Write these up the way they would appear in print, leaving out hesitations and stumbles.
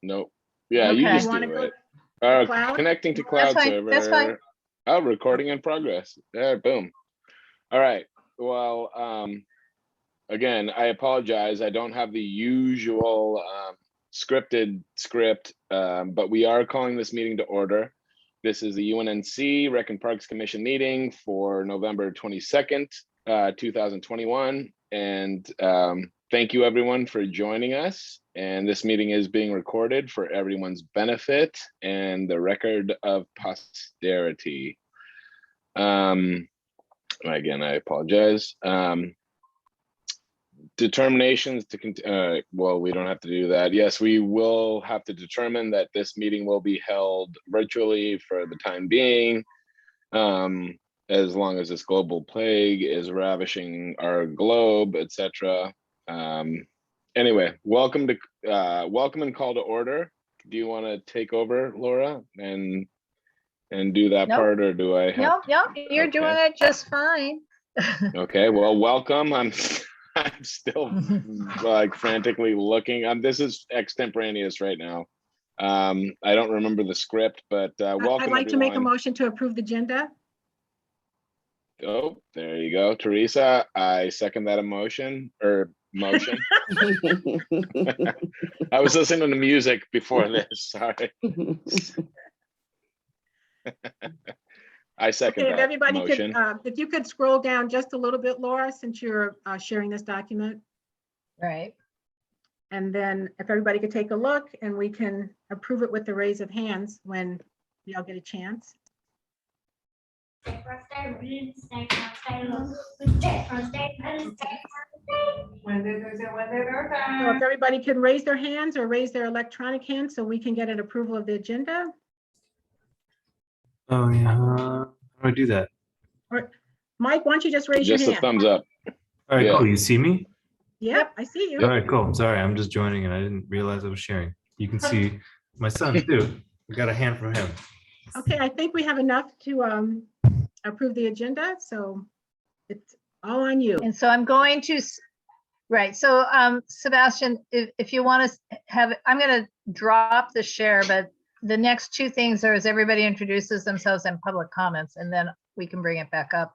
Nope. Yeah, you Okay. just You wanna do go it. to cloud? Connecting to That's cloud fine. That's fine. server. Oh, recording in progress. There, boom. All right. Well, again, I apologize. I don't have the usual scripted script, but we are calling this meeting to order. This is the UNNC Rec and Parks Commission meeting for November 22nd, 2021. And thank you everyone for joining us. And this meeting is being recorded for everyone's benefit and the record of posterity. Again, I apologize. Determinations to well, we don't have to do that. Yes, we will have to determine that this meeting will be held virtually for the time being, as long as this global plague is ravishing our globe, etc. Anyway, welcome and call to order. Do you want to take over, Laura, and do that Nope. part, or do I have? Nope, you're doing it just fine. Okay, well, welcome. I'm still like frantically looking. This is extemporaneous right now. I don't remember the script, but welcome. I'd like to make a everyone. motion to approve the agenda. Oh, there you go, Teresa. I second that motion. I was listening to music before this. Sorry. I second Okay, if that everybody motion. could, if you could scroll down just a little bit, Laura, since you're sharing this document. Right. And then if everybody could take a look and we can approve it with the raise of hands when y'all get a chance. So if everybody could raise their hands or raise their electronic hands so we can get an approval of the agenda. Oh yeah, how do I do that? Or Mike, why don't you just raise Just your a hand? thumbs up. All right, Yeah. cool. You see me? Yep, I see you. All right, cool. I'm sorry, I'm just joining and I didn't realize I was sharing. You can see my son too. We got a hand from him. Okay, I think we have enough to approve the agenda, so it's all on you. And so I'm going to, right, so Sebastian, if you want to have, I'm going to drop the share, but the next two things are as everybody introduces themselves in public comments, and then we can bring it back up.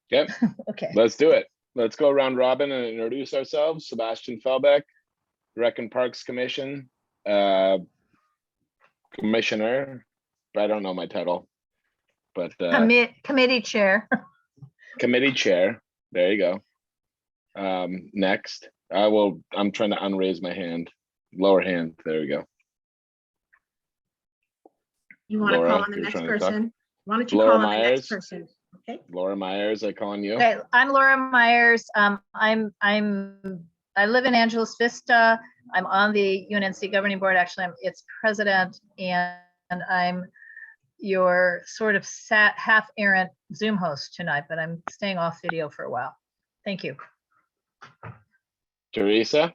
Yep. Okay. Let's do it. Let's go around robin and introduce ourselves. Sebastian Felbeck, Rec and Parks Commission, Commissioner. I don't know my title, but Committee chair. Committee Chair. There you go. Next, I'm trying to unraise my hand. Lower hand. There we go. You want to Laura, call on the you're next trying to talk? person? Why don't you Laura call on the next Myers. person? Okay. Laura Myers, I call on you. Okay, I'm Laura Myers. I live in Angeles Vista. I'm on the UNNC governing board. Actually, I'm its president, and I'm your sort of half errant Zoom host tonight, but I'm staying off video for a while. Thank you. Teresa.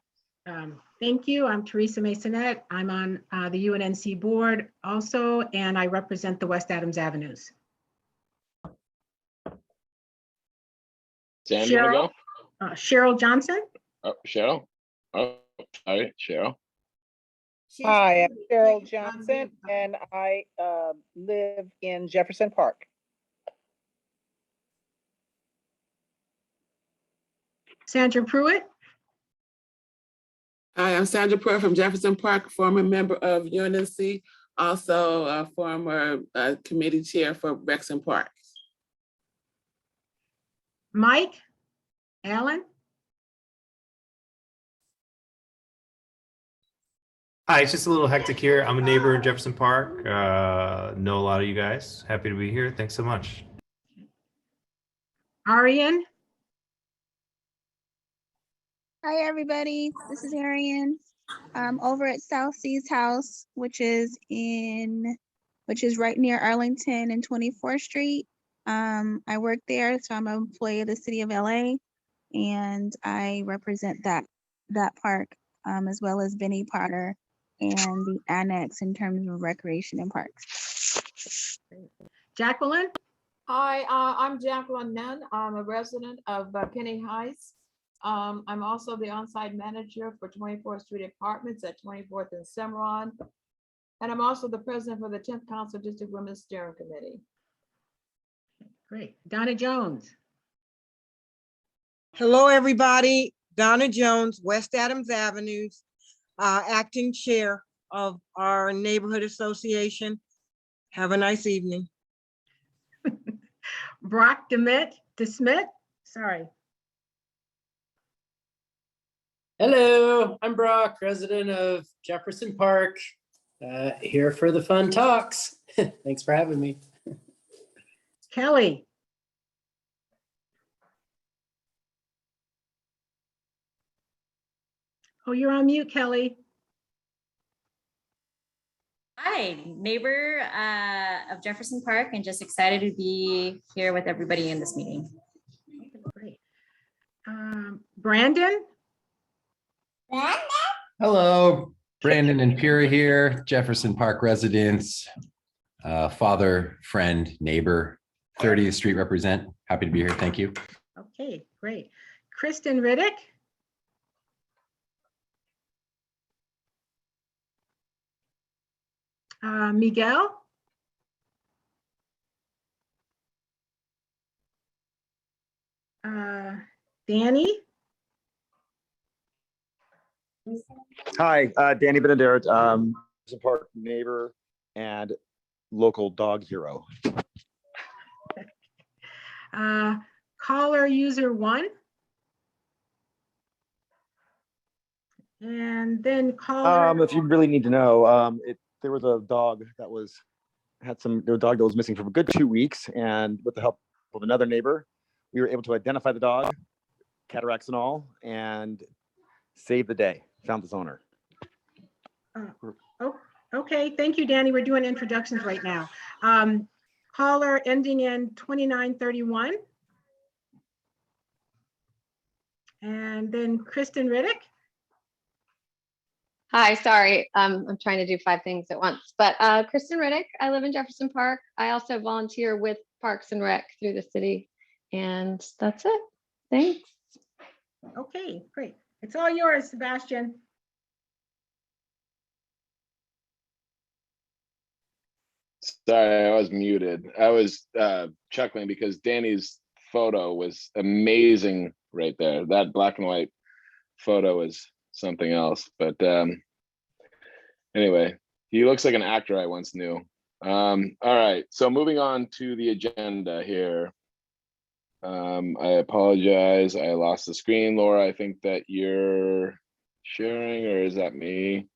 Thank you. I'm Teresa Masonette. I'm on the UNNC board also, and I represent the West Adams Avenues. Sam, you want to go? Cheryl Johnson. Oh, Cheryl. Oh, sorry, Cheryl. Hi, I'm Cheryl Johnson, and I live in Jefferson Park. Sandra Pruitt. Hi, I'm Sandra Pruitt from Jefferson Park, former member of UNNC, also a former committee chair for Recs and Parks. Mike Allen. Hi, it's just a little hectic here. I'm a neighbor in Jefferson Park. Know a lot of you guys. Happy to be here. Thanks so much. Arian. Hi, everybody. This is Arian. Over at South Seas House, which is right near Arlington and 24th Street. I work there, so I'm an employee of the city of LA, and I represent that park, as well as Benny Potter and the annex in terms of recreation and parks. Jacqueline. Hi, I'm Jacqueline Nunn. I'm a resident of Penny Heights. I'm also the on-site manager for 24th Street Apartments at 24th and Cimarron. And I'm also the president for the 10th Council District Women's Steering Committee. Great. Donna Jones. Hello, everybody. Donna Jones, West Adams Avenues, acting chair of our neighborhood association. Have a nice evening. Brock DeSmit, sorry. Hello, I'm Brock, resident of Jefferson Park, here for the fun talks. Thanks for having me. Kelly. Oh, you're on mute, Kelly. Hi, neighbor of Jefferson Park, and just excited to be here with everybody in this meeting. Great. Brandon? Hello, Brandon and Pura here, Jefferson Park residents, father, friend, neighbor, 30th Street represent. Happy to be here. Thank you. Okay, great. Kristen Riddick? Miguel? Danny? Hi, Danny Benedert, Jefferson Park neighbor and local dog hero. Caller user 1. And then caller. If you really need to know, there was a dog that was missing for a good 2 weeks, and with the help of another neighbor, we were able to identify the dog, cataracts and all, and save the day. Found its owner. Oh, okay. Thank you, Danny. We're doing introductions right now. Caller ending in 2931. And then Kristen Riddick. Hi, sorry, I'm trying to do 5 things at once, but Kristen Riddick, I live in Jefferson Park. I also volunteer with Parks and Rec through the city, and that's it. Thanks. Okay, great. It's all yours, Sebastian. Sorry, I was muted. I was chuckling because Danny's photo was amazing right there. That black and white photo is something else. But anyway, he looks like an actor I once knew. All right, so moving on to the agenda here. I apologize, I lost the screen. Laura, I think that you're sharing, or is that me?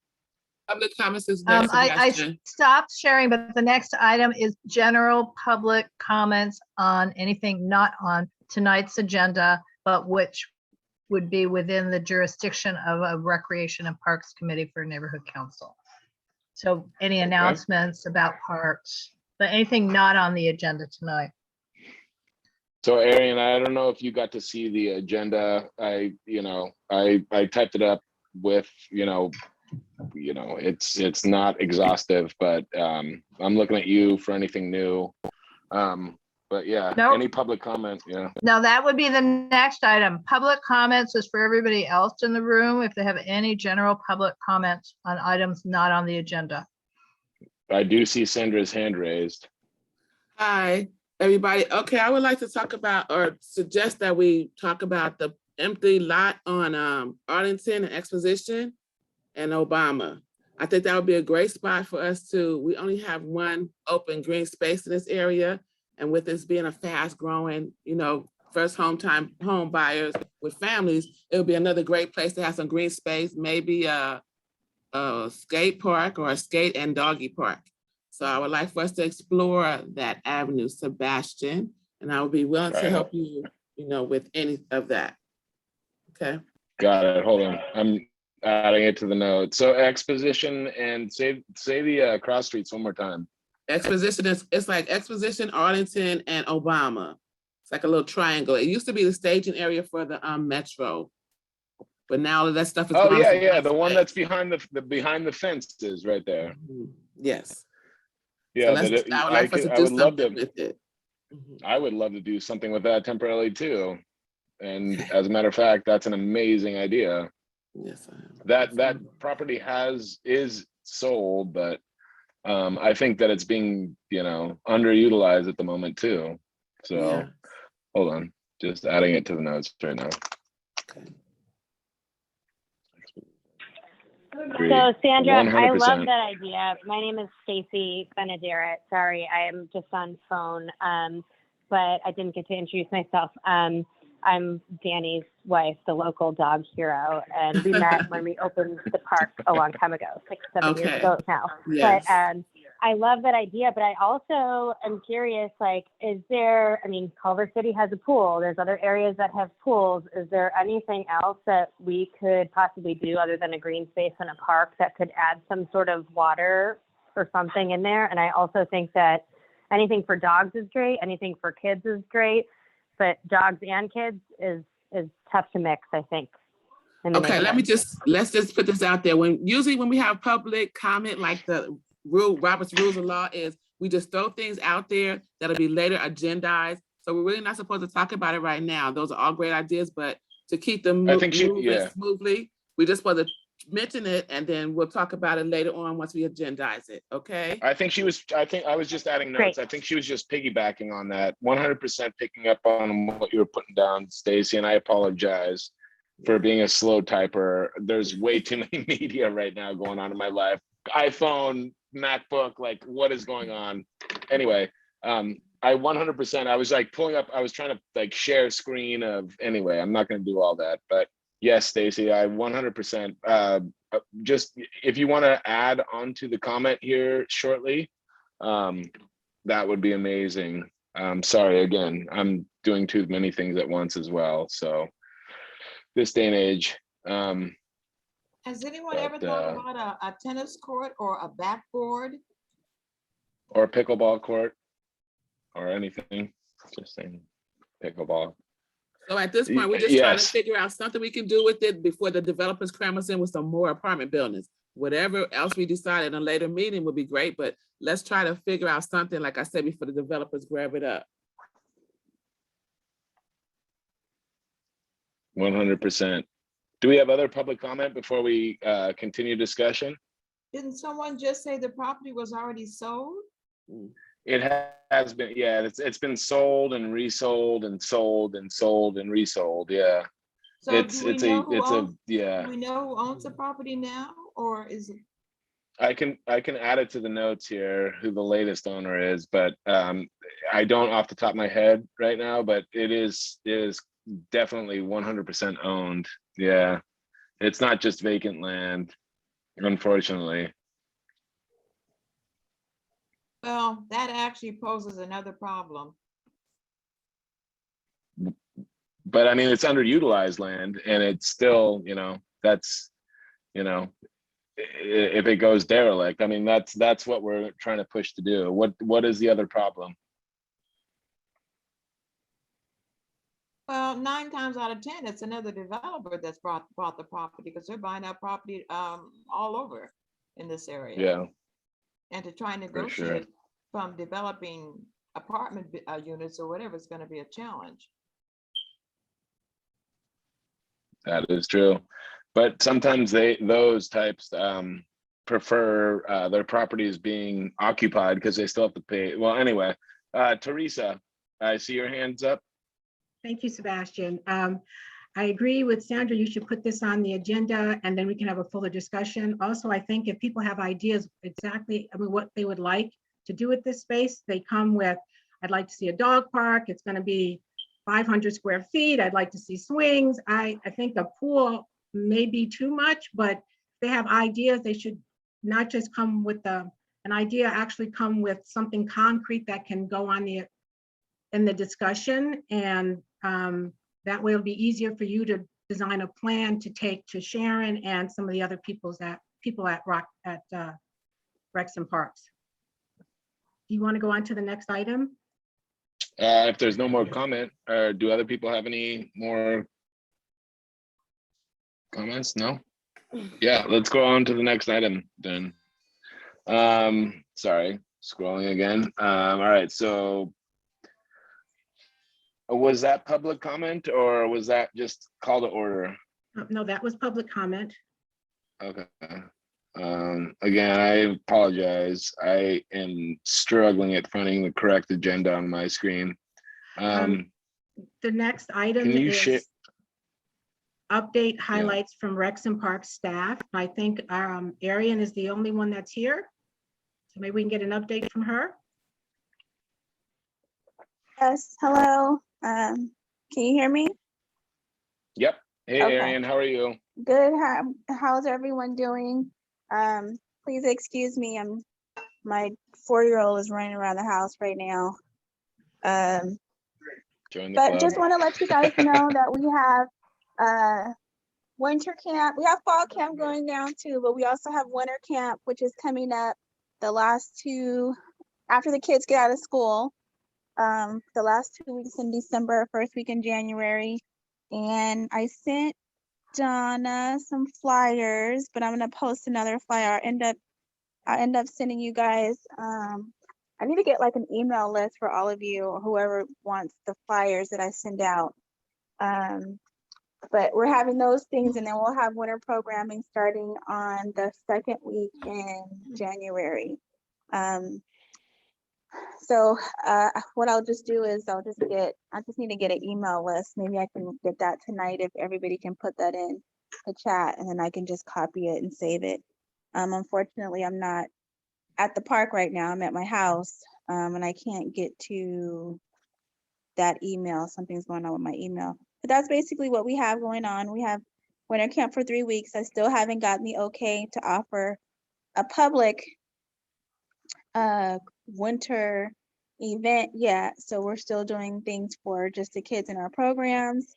Public comments is next. I stopped sharing, but the next item is general public comments on anything not on tonight's agenda, but which would be within the jurisdiction of a Recreation and Parks Committee for Neighborhood Council. So any announcements about parks, but anything not on the agenda tonight. So Arian, I don't know if you got to see the agenda. I typed it up with, it's not exhaustive, but I'm looking at you for anything new. But yeah, Nope. Any public comment? Yeah. Now that would be the next item. Public comments is for everybody else in the room if they have any general public comments on items not on the agenda. I do see Sandra's hand raised. Hi, everybody. Okay, I would like to talk about or suggest that we talk about the empty lot on Arlington and Exposition and Obama. I think that would be a great spot for us to, we only have one open green space in this area. And with this being a fast growing, first home buyers with families, it would be another great place to have some green space, maybe a skate park or a skate and doggy park. So I would like for us to explore that avenue, Sebastian, and I would be willing to help you, with any of that. Okay. Got it. Hold on. I'm adding it to the note. So Exposition and say the cross streets one more time. Exposition it's like Exposition, Arlington, and Obama. It's like a little triangle. It used to be the staging area for the Metro, but now all of that stuff is. Oh yeah, the one that's behind the fences right there. Yes. Yeah, so but I would like us to do something with it. I would love to do something with that temporarily too. And as a matter of fact, that's an amazing idea. Yes, I am. That property is sold, but I think that it's being, underutilized at the moment too. So Yeah. hold on, just adding it to the notes right now. Okay. Agree. So Sandra, I love 100%. that idea. My name is Stacy Benaderet. Sorry, I am just on phone, but I didn't get to introduce myself. I'm Danny's wife, the local dog hero, and we met when we opened the park a long time ago, 6-7 years Okay. ago now. Yes. But I love that idea, but I also am curious, Culver City has a pool. There's other areas that have pools. Is there anything else that we could possibly do other than a green space in a park that could add some sort of water or something in there? And I also think that anything for dogs is great. Anything for kids is great, but dogs and kids is tough to mix, I think. Okay, let's just put this out there. Usually when we have public comment, like the Robert's Rules of Law is, we just throw things out there that'll be later agendized. So we're really not supposed to talk about it right now. Those are all great ideas, but to keep them moving smoothly, we just supposed to mention it, and then we'll talk about it later on once we agendize it. Okay. I think I was just adding notes. Great. I think she was just piggybacking on that, 100% picking up on what you were putting down, Stacy, and I apologize for being a slow typer. There's way too many media right now going on in my life. iPhone, MacBook, like what is going on? Anyway, I 100%, I was like pulling up, I was trying to like share screen of, anyway, I'm not going to do all that, but yes, Stacy, I 100%, just if you want to add onto the comment here shortly, that would be amazing. Sorry, again, I'm doing too many things at once as well. So this day and age. Has anyone ever thought about a tennis court or a backboard? Or a pickleball court or anything, just saying pickleball. So at this point, we're just trying to figure out something we can do with it before the developers cram us in with some more apartment buildings. Whatever else we decide in a later meeting would be great, but let's try to figure out something, like I said, before the developers grab it up. 100%. Do we have other public comment before we continue discussion? Didn't someone just say the property was already sold? It has been, yeah, it's been sold and resold and sold and sold and resold. Yeah. So Do we know who owns the property now, or is it? I can add it to the notes here, who the latest owner is, but I don't off the top of my head right now, but it is definitely 100% owned. Yeah. It's not just vacant land, unfortunately. Well, that actually poses another problem. But I mean, it's underutilized land, and it's still, that's, if it goes derelict, I mean, that's what we're trying to push to do. What is the other problem? Well, 9 times out of 10, it's another developer that's bought the property, because they're buying up property all over in this area. Yeah. And to try and negotiate from developing apartment units or whatever is going to be a challenge. That is true, but sometimes those types prefer their properties being occupied because they still have to pay. Well, anyway, Teresa, I see your hands up. Thank you, Sebastian. I agree with Sandra. You should put this on the agenda, and then we can have a fuller discussion. Also, I think if people have ideas exactly, what they would like to do with this space, they come with, I'd like to see a dog park. It's going to be 500 square feet. I'd like to see swings. I think a pool may be too much, but if they have ideas, they should not just come with an idea, actually come with something concrete that can go on in the discussion, and that way it'll be easier for you to design a plan to take to Sharon and some of the other people at Recs and Parks. Do you want to go on to the next item? If there's no more comment, do other people have any more comments? No? Yeah, let's go on to the next item then. Sorry, scrolling again. All right, so Was that public comment or was that just call to order? No, that was public comment. Okay. Again, I apologize. I am struggling at finding the correct agenda on my screen. The next item Can you share? is update highlights from Rex and Park staff. I think Arian is the only one that's here. So maybe we can get an update from her. Yes, hello. Can you hear me? Yep. Hey, Okay. Arian, how are you? Good. How's everyone doing? Please excuse me. My 4-year-old is running around the house right now. Join the But club. just want to let you guys know that we have winter camp. We have fall camp going down too, but we also have winter camp, which is coming up the last 2 after the kids get out of school. The last 2 weeks in December, first week in January. And I sent Donna some flyers, but I'm gonna post another flyer. I end up sending you guys. I need to get like an email list for all of you or whoever wants the flyers that I send out. But we're having those things, and then we'll have winter programming starting on the 2nd week in January. So what I'll just do is I just need to get an email list. Maybe I can get that tonight if everybody can put that in the chat, and then I can just copy it and save it. Unfortunately, I'm not at the park right now. I'm at my house, and I can't get to that email. Something's going on with my email. But that's basically what we have going on. We have winter camp for 3 weeks. I still haven't gotten the okay to offer a public winter event yet. So we're still doing things for just the kids in our programs.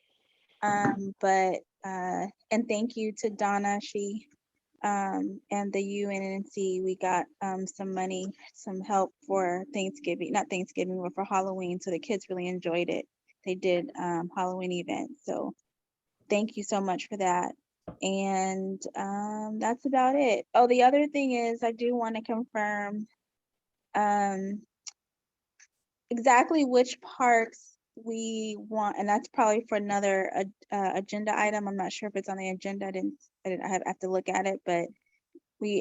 And thank you to Donna. She and the UNNC, we got some money, some help for Thanksgiving, not Thanksgiving, but for Halloween. So the kids really enjoyed it. They did Halloween events. So thank you so much for that. And that's about it. Oh, the other thing is I do want to confirm exactly which parks we want, and that's probably for another agenda item. I'm not sure if it's on the agenda. I have to look at it, but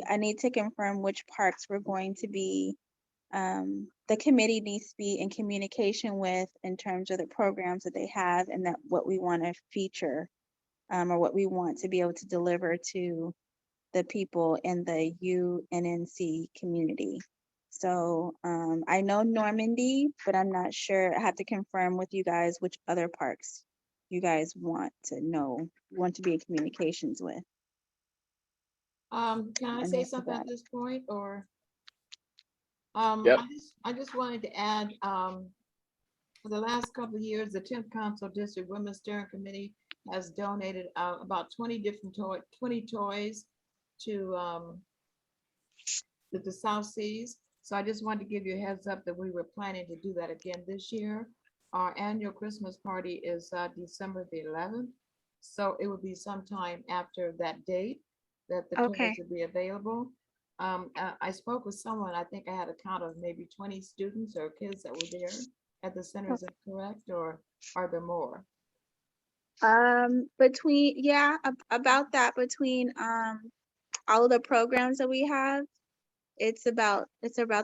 I need to confirm which parks we're going to be, the committee needs to be in communication with in terms of the programs that they have and that what we want to feature, or what we want to be able to deliver to the people in the UNNC community. So I know Normandy, but I'm not sure. I have to confirm with you guys which other parks you guys want to be in communications with. Can I say something at this point, or? Yep. I just wanted to add, for the last couple of years, the 10th Council District Women's Steering Committee has donated about 20 toys to the South Seas. So I just wanted to give you a heads up that we were planning to do that again this year. Our annual Christmas party is December the 11th. So it would be sometime after that date that the toys would be available. I spoke with someone, I think I had a count of maybe 20 students or kids that were there at the center. Is that correct, or are there more? About that, between all of the programs that we have, it's about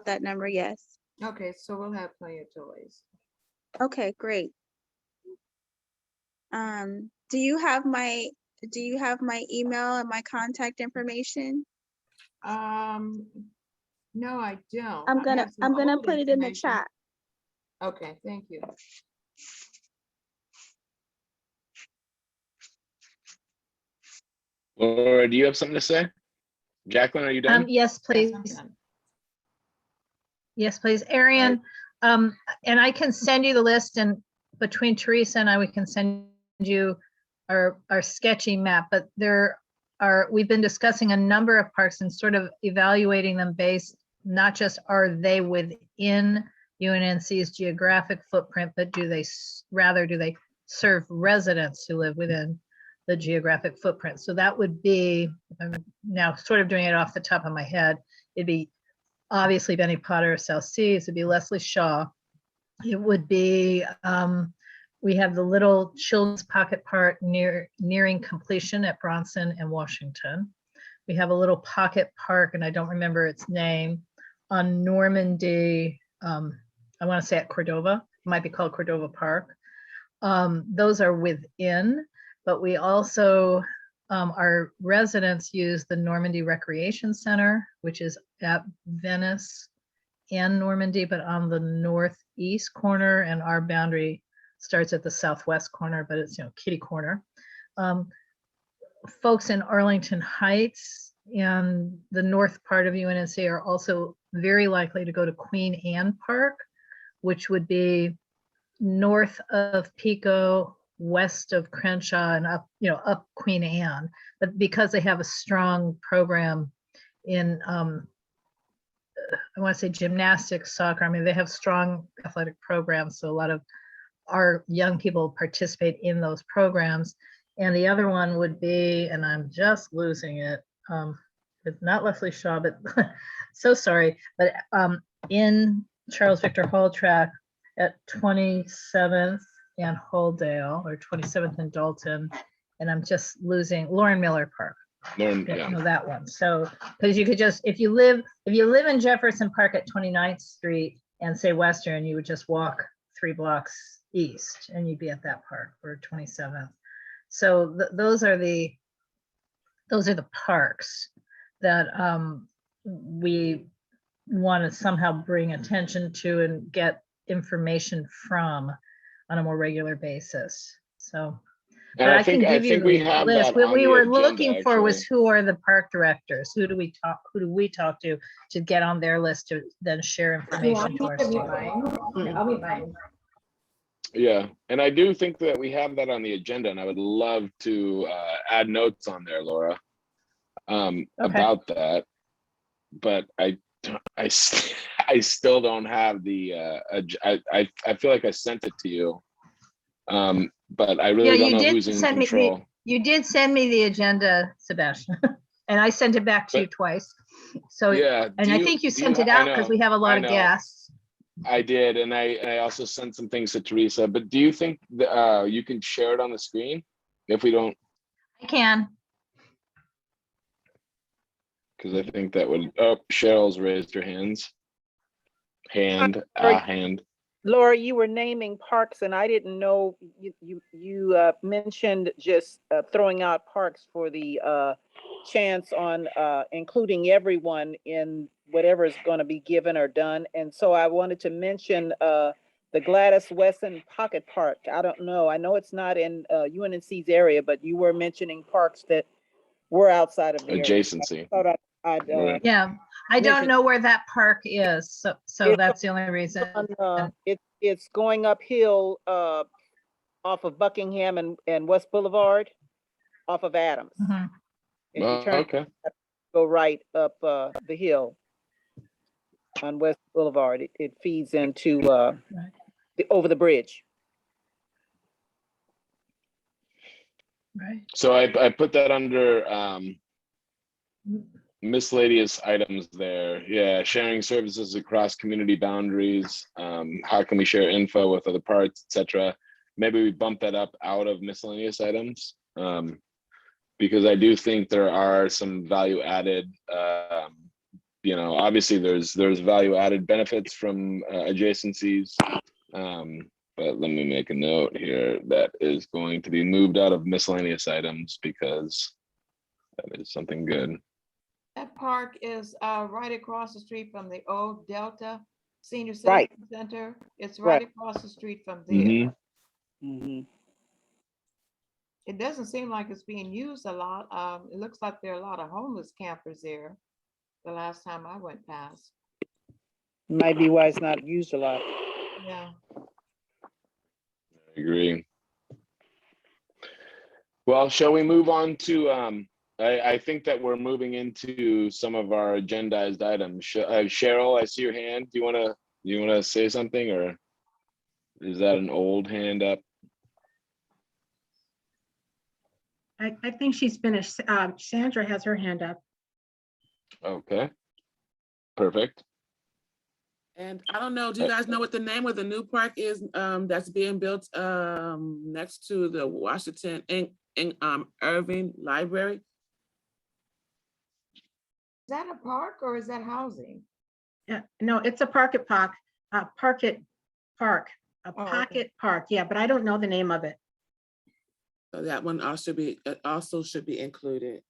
that number, yes. Okay, so we'll have plenty of toys. Okay, great. Do you have my email and my contact information? No, I don't. I'm gonna put it in the chat. Okay, thank you. Laura, do you have something to say? Jacqueline, are you done? Yes, please. Yes, please. Arian, and I can send you the list, and between Teresa and I, we can send you our sketchy map, but we've been discussing a number of parks and sort of evaluating them based, not just are they within UNNC's geographic footprint, but do they serve residents who live within the geographic footprint? So that would be, I'm now sort of doing it off the top of my head, it'd be obviously Benny Potter, South Seas, it'd be Leslie Shaw. It would be we have the little children's pocket park nearing completion at Bronson and Washington. We have a little pocket park, and I don't remember its name, on Normandy. I want to say at Cordova. It might be called Cordova Park. Those are within, but we also, our residents use the Normandy Recreation Center, which is at Venice and Normandy, but on the northeast corner, and our boundary starts at the southwest corner, but it's, kitty corner. Folks in Arlington Heights and the north part of UNNC are also very likely to go to Queen Anne Park, which would be north of Pico, west of Crenshaw, and up, up Queen Anne. But because they have a strong program in, I want to say gymnastics, soccer, I mean, they have strong athletic programs. So a lot of our young people participate in those programs. And the other one would be, and I'm just losing it, it's not Leslie Shaw, but so sorry, but in Charles Victor Hall track at 27th and Holdale, or 27th and Dalton, and I'm just losing Lauren Miller Park. That one. So, because you could just, if you live in Jefferson Park at 29th Street and say Western, you would just walk 3 blocks east and you'd be at that park, or 27th. So those are the parks that we want to somehow bring attention to and get information from on a more regular basis. So, and I think we have list. that. What we were agenda, looking for was actually. who are the park directors? Who do we talk to get on their list to then share information to our students? I'll be fine. Yeah, and I do think that we have that on the agenda, and I would love to add notes on there, Laura, about that. But I still don't have the. I feel like I sent it to you, but I really don't know who's in control. You did send me the agenda, Sebastian, and I sent it back to you twice. So yeah, and I think you sent it out because we have a lot of guests. I did, and I also sent some things to Teresa. But do you think you can share it on the screen if we don't? I can. Because I think that would. Oh, Cheryl's raised her hands. Hand. Laura, you were naming parks, and I didn't know you mentioned just throwing out parks for the chance on including everyone in whatever is going to be given or done. And so I wanted to mention the Gladys Wesson Pocket Park. I don't know. I know it's not in UNNC's area, but you were mentioning parks that were outside of the adjacency. Area. I thought yeah, I don't know where that park is, so that's the only reason. It's going uphill off of Buckingham and West Boulevard, off of Adams. Mm-hmm. If you turn, go right up the hill on West Boulevard. It feeds into over the bridge. Right. So I put that under miscellaneous items there. Yeah, sharing services across community boundaries. How can we share info with other parts, etc. Maybe we bump that up out of miscellaneous items, because I do think there are some value added. Obviously there's value added benefits from adjacencies. But let me make a note here that is going to be moved out of miscellaneous items because that is something good. That park is right across the street from the old Delta Senior Center. It's right across the street from there. Mm-hmm. Mm-hmm. It doesn't seem like it's being used a lot. It looks like there are a lot of homeless campers there the last time I went past. Might be why it's not used a lot. Yeah. I agree. Well, shall we move on to I think that we're moving into some of our agendized items. Cheryl, I see your hand. Do you wanna say something, or is that an old hand up? I think she's finished. Sandra has her hand up. Okay, perfect. And I don't know, do you guys know what the name of the new park is that's being built next to the Washington Irving Library? Is that a park or is that housing? Yeah, no, it's a Parket Park, Parket Park, a Oh, okay. Pocket Park. Yeah, but I don't know the name of it. So that one also should be included.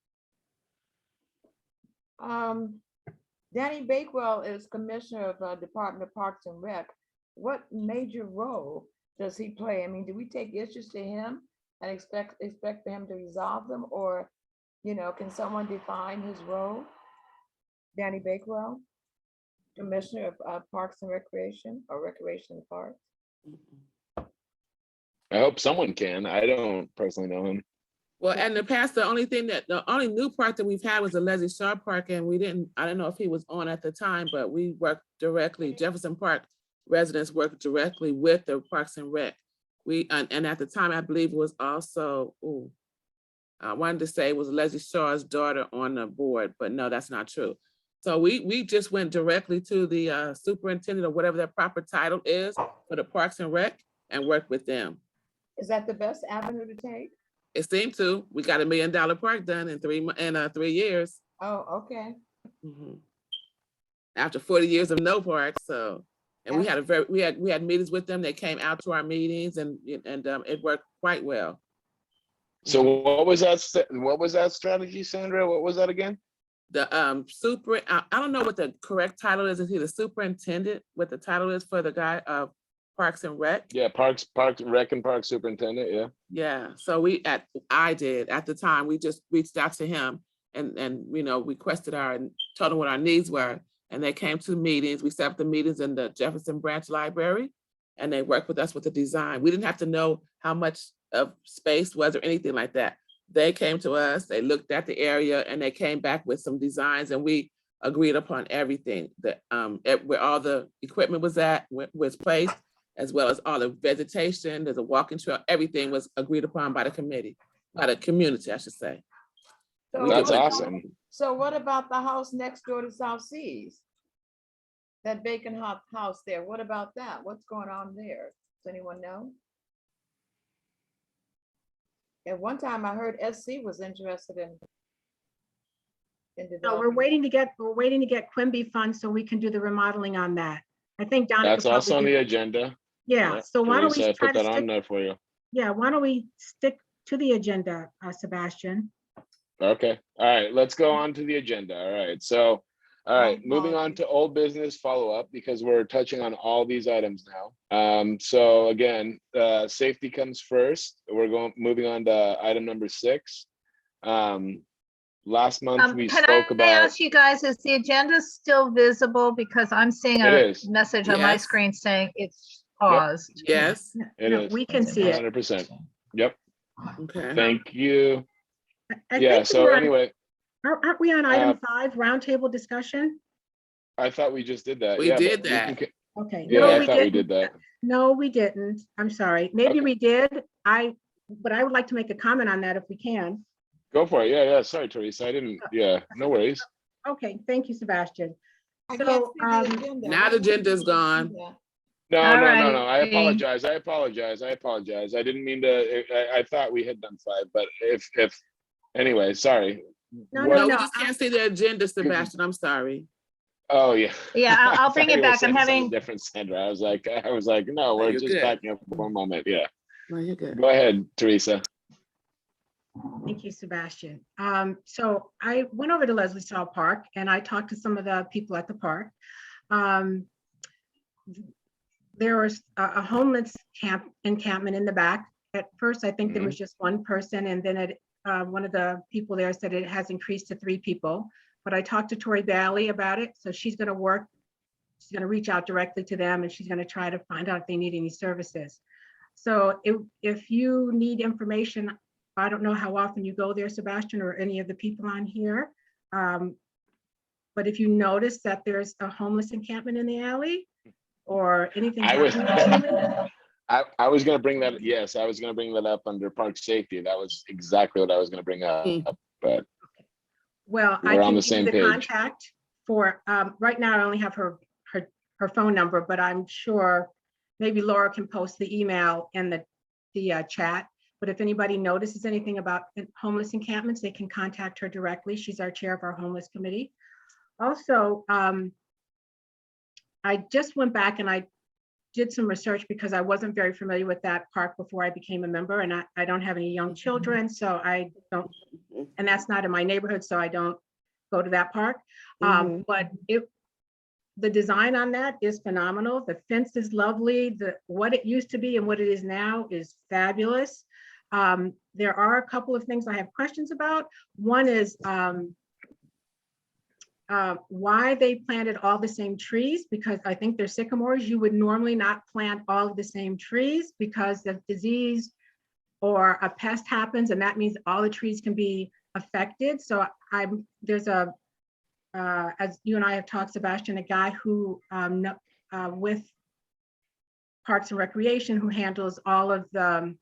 Danny Bakewell is Commissioner of Department of Parks and Rec. What major role does he play? I mean, do we take issues to him and expect for him to resolve them, or, you know, can someone define his role? Danny Bakewell, Commissioner of Parks and Recreation, or Recreation and Parks. I hope someone can. I don't personally know him. Well, in the past, the only new park that we've had was the Leslie Shaw Park, and I don't know if he was on at the time, but we worked directly, Jefferson Park residents worked directly with the Parks and Rec. And at the time, I believe it was also, I wanted to say it was Leslie Shaw's daughter on the board, but no, that's not true. So we just went directly to the superintendent, or whatever their proper title is for the Parks and Rec, and worked with them. Is that the best avenue to take? It seemed to. We got $1 million park done in 3 years. Oh, okay. After 40 years of no park, so, and we had meetings with them. They came out to our meetings, and it worked quite well. So what was that? What was that strategy, Sandra? What was that again? The I don't know what the correct title is. Is he the superintendent? What the title is for the guy of Parks and Rec? Yeah, Parks Rec and Park Superintendent. Yeah. Yeah. So I did at the time. We just reached out to him and requested and told him what our needs were, and they came to meetings. We set up the meetings in the Jefferson Branch Library, and they worked with us with the design. We didn't have to know how much of space was or anything like that. They came to us, they looked at the area, and they came back with some designs, and we agreed upon everything that where all the equipment was placed, as well as all the vegetation. There's a walking trail. Everything was agreed upon by the committee, by the community, I should say. So that's awesome. So what about the house next door to South Seas? That vacant house there, what about that? What's going on there? Does anyone know? At one time I heard SC was interested in No, we're waiting to get Quimby funds so we can do the remodeling on that. I think Donna. That's also on the agenda. Yeah, so why don't we Teresa, try put to that on stick, there for you. yeah, why don't we stick to the agenda, Sebastian? Okay. All right. Let's go on to the agenda. All right. So, all right, moving on to old business follow-up, because we're touching on all these items now. So again, safety comes first. We're moving on to item number 6. Last month we spoke about. Can I ask you guys, is the agenda still visible? Because I'm seeing a message on my screen saying it's paused. Yep. Yes, it is. We can see it. 100%. Yep. Okay. Thank you. I Yeah. think So we're on- anyway, aren't we on item 5, roundtable discussion? I thought we just did that. We Yeah, did but that. Okay. Yeah, No, I we thought we didn't. did that. No, we didn't. I'm sorry. Maybe we did. But I would like to make a comment on that if we can. Go for it. Yeah, yeah. Sorry, Teresa. I didn't. Yeah, no worries. Okay, thank you, Sebastian. I So, can't see the agenda. Now the agenda's gone. No, All no, right. no, no. I apologize. I apologize. I apologize. I didn't mean to. I thought we had done 5, but if anyway, sorry. No, we just can't see the agenda, Sebastian. I'm sorry. Oh yeah. Yeah, I'll bring Sorry, it we're back. I'm saying something having, different, Sandra. I was like, no, we're you're just good. backing up for a moment. Yeah. No, you're good. Go ahead, Teresa. Thank you, Sebastian. So I went over to Leslie Shaw Park and I talked to some of the people at the park. There was a homeless encampment in the back. At first, I think there was just one person, and then one of the people there said it has increased to 3 people. But I talked to Tori Bailey about it, so she's going to work. She's going to reach out directly to them, and she's going to try to find out if they need any services. So if you need information, I don't know how often you go there, Sebastian, or any of the people on here. But if you notice that there's a homeless encampment in the alley or anything I was happening, I was going to bring that. Yes, I was going to bring that up under park safety. That was exactly what I was going to bring up. But well, I we're can on the give you same the page. contact for, right now I only have her her phone number, but I'm sure maybe Laura can post the email in the chat. But if anybody notices anything about homeless encampments, they can contact her directly. She's our chair of our homeless committee. Also, I just went back and I did some research because I wasn't very familiar with that park before I became a member, and I don't have any young children, so I don't, and that's not in my neighborhood, so I don't go to that park. But the design on that is phenomenal. The fence is lovely. What it used to be and what it is now is fabulous. There are a couple of things I have questions about. One is why they planted all the same trees, because I think they're sycamores. You would normally not plant all of the same trees because the disease or a pest happens, and that means all the trees can be affected. So there's a, as you and I have talked, Sebastian, a guy who with Parks and Recreation who handles all of the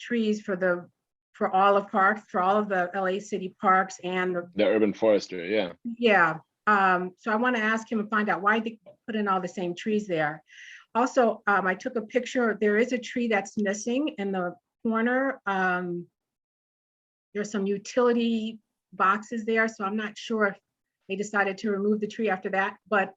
trees for all of parks, for all of the LA City parks and the urban forester, yeah. Yeah, so I want to ask him and find out why they put in all the same trees there. Also, I took a picture. There is a tree that's missing in the corner. There's some utility boxes there, so I'm not sure if they decided to remove the tree after that, but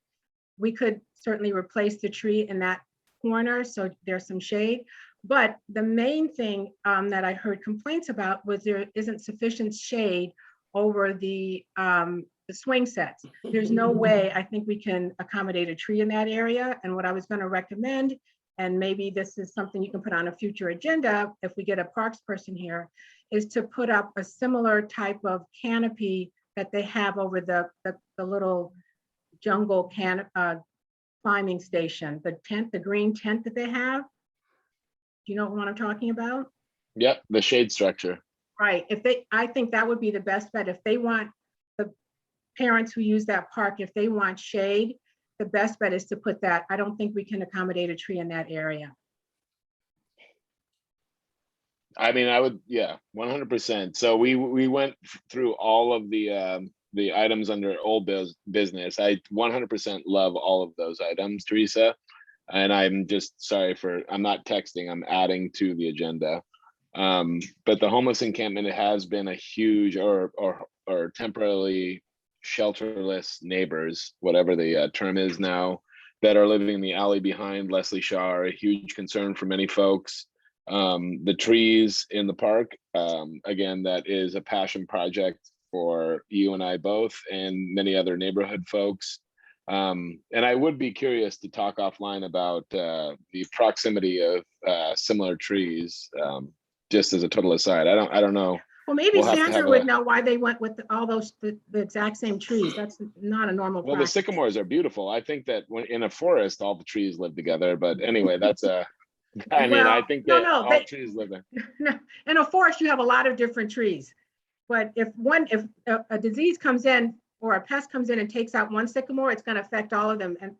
we could certainly replace the tree in that corner, so there's some shade. But the main thing that I heard complaints about was there isn't sufficient shade over the swing sets. There's no way I think we can accommodate a tree in that area. And what I was going to recommend, and maybe this is something you can put on a future agenda if we get a parks person here, is to put up a similar type of canopy that they have over the little jungle climbing station, the tent, the green tent that they have. Do you know what I'm talking about? Yep, the shade structure. Right. I think that would be the best bet. If they want the parents who use that park, if they want shade, the best bet is to put that. I don't think we can accommodate a tree in that area. I mean, I would, yeah, 100%. So we went through all of the items under old business. I 100% love all of those items, Teresa. And I'm just sorry I'm not texting, I'm adding to the agenda. But the homeless encampment, it has been a huge or temporarily shelterless neighbors, whatever the term is now, that are living in the alley behind Leslie Shaw are a huge concern for many folks. The trees in the park, again, that is a passion project for you and I both and many other neighborhood folks. And I would be curious to talk offline about the proximity of similar trees, just as a total aside. I don't know. Well, maybe Sandra would know why they went with all those the exact same trees. That's not a normal practice. Well, the sycamores are beautiful. I think that when in a forest, all the trees live together. But anyway, that's a. I mean, I think that all trees live there. In a forest, you have a lot of different trees. But if a disease comes in or a pest comes in and takes out one sycamore, it's going to affect all of them. And